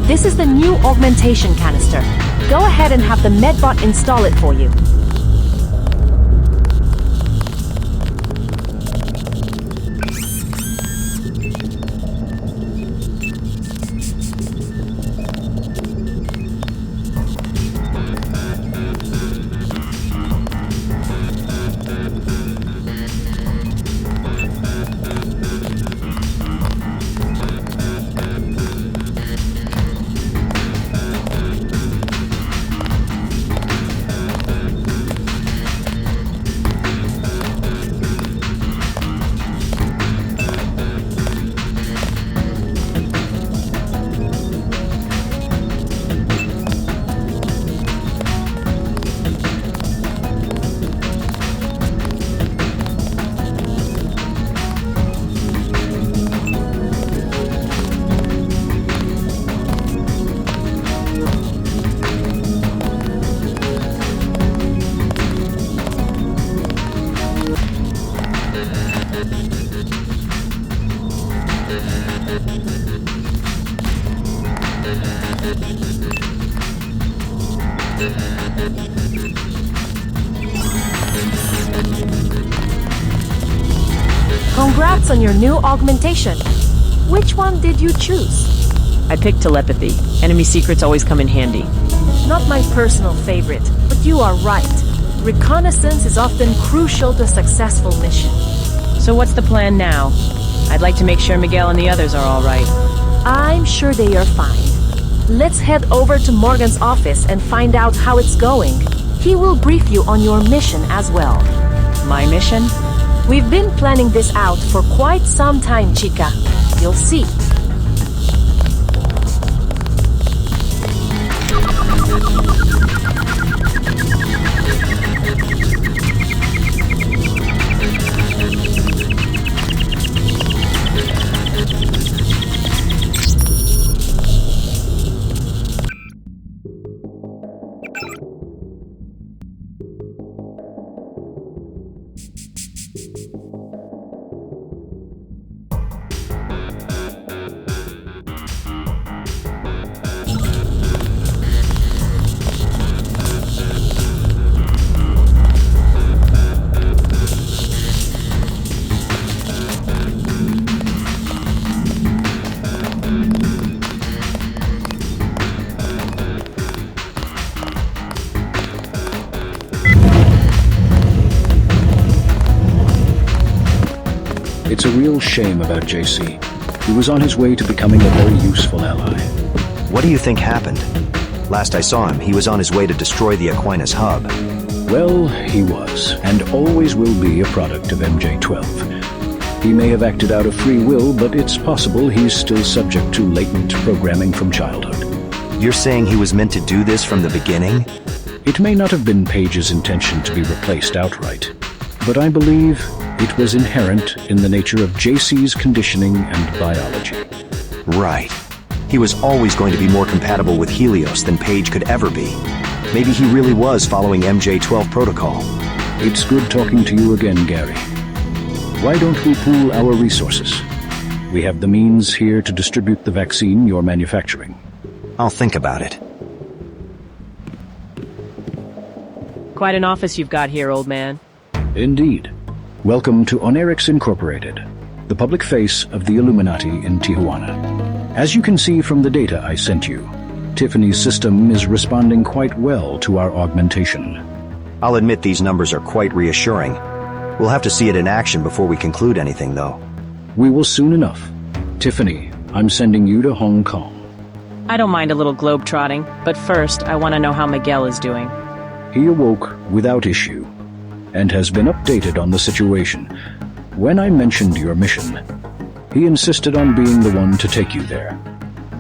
This is the new augmentation canister. Go ahead and have the medbot install it for you. Congrats on your new augmentation. Which one did you choose? I picked telepathy. Enemy secrets always come in handy. Not my personal favorite, but you are right. Reconnaissance is often crucial to a successful mission. So what's the plan now? I'd like to make sure Miguel and the others are all right. I'm sure they are fine. Let's head over to Morgan's office and find out how it's going. He will brief you on your mission as well. My mission? We've been planning this out for quite some time, Chica. You'll see. It's a real shame about JC. He was on his way to becoming a very useful ally. What do you think happened? Last I saw him, he was on his way to destroy the Aquinas hub. Well, he was, and always will be a product of MJ-12. He may have acted out of free will, but it's possible he's still subject to latent programming from childhood. You're saying he was meant to do this from the beginning? It may not have been Page's intention to be replaced outright, but I believe it was inherent in the nature of JC's conditioning and biology. Right. He was always going to be more compatible with Helios than Page could ever be. Maybe he really was following MJ-12 protocol. It's good talking to you again, Gary. Why don't we pool our resources? We have the means here to distribute the vaccine you're manufacturing. I'll think about it. Quite an office you've got here, old man. Indeed. Welcome to Onerix Incorporated, the public face of the Illuminati in Tijuana. As you can see from the data I sent you, Tiffany's system is responding quite well to our augmentation. I'll admit these numbers are quite reassuring. We'll have to see it in action before we conclude anything, though. We will soon enough. Tiffany, I'm sending you to Hong Kong. I don't mind a little globe-trotting, but first I want to know how Miguel is doing. He awoke without issue, and has been updated on the situation. When I mentioned your mission, he insisted on being the one to take you there.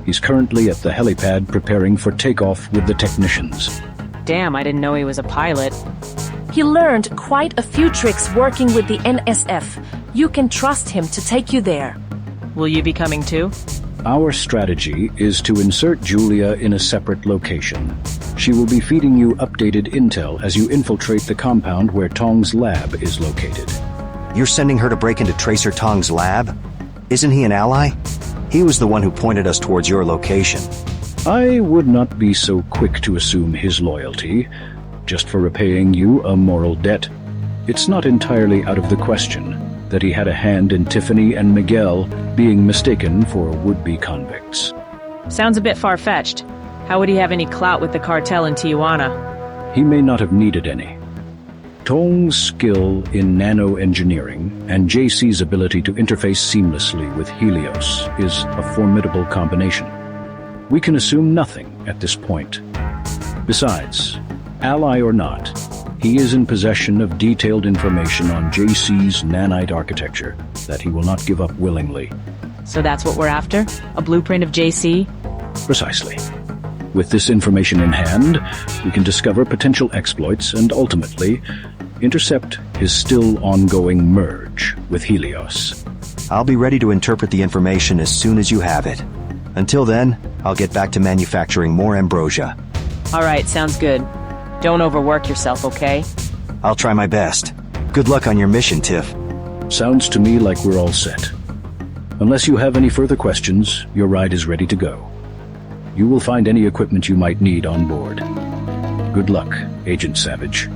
He's currently at the helipad preparing for takeoff with the technicians. Damn, I didn't know he was a pilot. He learned quite a few tricks working with the NSF. You can trust him to take you there. Will you be coming too? Our strategy is to insert Julia in a separate location. She will be feeding you updated intel as you infiltrate the compound where Tong's lab is located. You're sending her to break into Tracer Tong's lab? Isn't he an ally? He was the one who pointed us towards your location. I would not be so quick to assume his loyalty, just for repaying you a moral debt. It's not entirely out of the question that he had a hand in Tiffany and Miguel being mistaken for would-be convicts. Sounds a bit far-fetched. How would he have any clout with the cartel in Tijuana? He may not have needed any. Tong's skill in nano-engineering and JC's ability to interface seamlessly with Helios is a formidable combination. We can assume nothing at this point. Besides, ally or not, he is in possession of detailed information on JC's nanite architecture that he will not give up willingly. So that's what we're after? A blueprint of JC? Precisely. With this information in hand, we can discover potential exploits and ultimately intercept his still ongoing merge with Helios. I'll be ready to interpret the information as soon as you have it. Until then, I'll get back to manufacturing more ambrosia. All right, sounds good. Don't overwork yourself, okay? I'll try my best. Good luck on your mission, Tiff. Sounds to me like we're all set. Unless you have any further questions, your ride is ready to go. You will find any equipment you might need on board. Good luck, Agent Savage.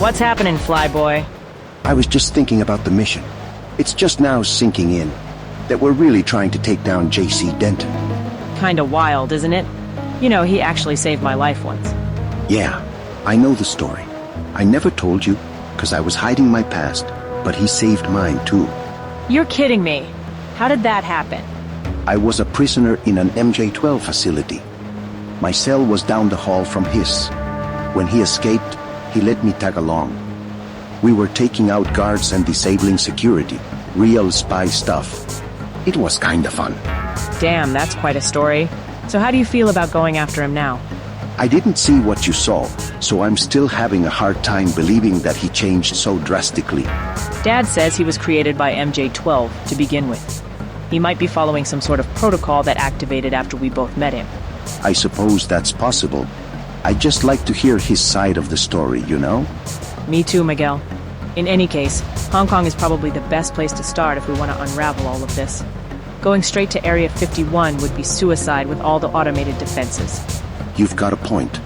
What's happening, Flyboy? I was just thinking about the mission. It's just now sinking in that we're really trying to take down J.C. Denton. Kinda wild, isn't it? You know, he actually saved my life once. Yeah, I know the story. I never told you, because I was hiding my past, but he saved mine too. You're kidding me. How did that happen? I was a prisoner in an MJ-12 facility. My cell was down the hall from his. When he escaped, he let me tag along. We were taking out guards and disabling security. Real spy stuff. It was kinda fun. Damn, that's quite a story. So how do you feel about going after him now? I didn't see what you saw, so I'm still having a hard time believing that he changed so drastically. Dad says he was created by MJ-12 to begin with. He might be following some sort of protocol that activated after we both met him. I suppose that's possible. I'd just like to hear his side of the story, you know? Me too, Miguel. In any case, Hong Kong is probably the best place to start if we want to unravel all of this. Going straight to Area 51 would be suicide with all the automated defenses. You've got a point.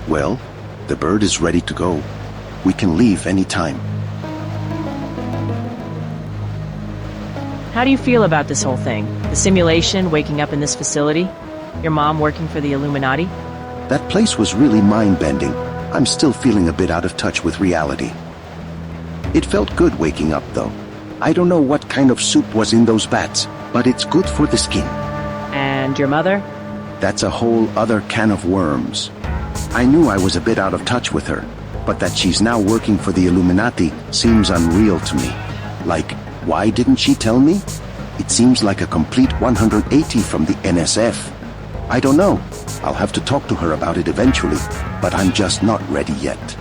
Well, the bird is ready to go. We can leave any time. How do you feel about this whole thing? The simulation, waking up in this facility? Your mom working for the Illuminati? That place was really mind-bending. I'm still feeling a bit out of touch with reality. It felt good waking up, though. I don't know what kind of soup was in those bats, but it's good for the skin. And your mother? That's a whole other can of worms. I knew I was a bit out of touch with her, but that she's now working for the Illuminati seems unreal to me. Like, why didn't she tell me? It seems like a complete 180 from the NSF. I don't know. I'll have to talk to her about it eventually, but I'm just not ready yet.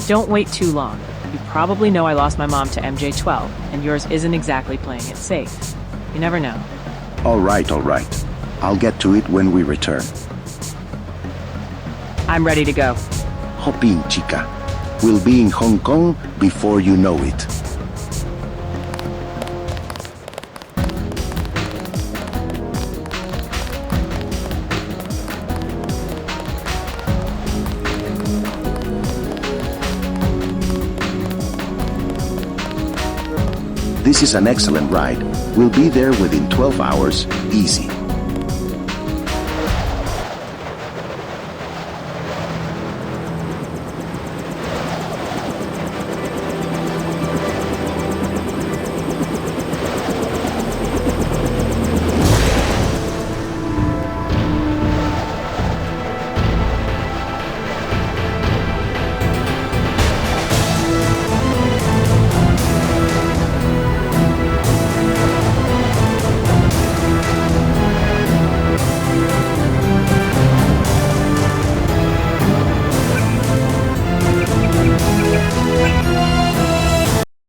Don't wait too long. You probably know I lost my mom to MJ-12, and yours isn't exactly playing it safe. You never know. All right. I'll get to it when we return. I'm ready to go. Hop in, chica. We'll be in Hong Kong before you know it. This is an excellent ride. We'll be there within 12 hours, easy.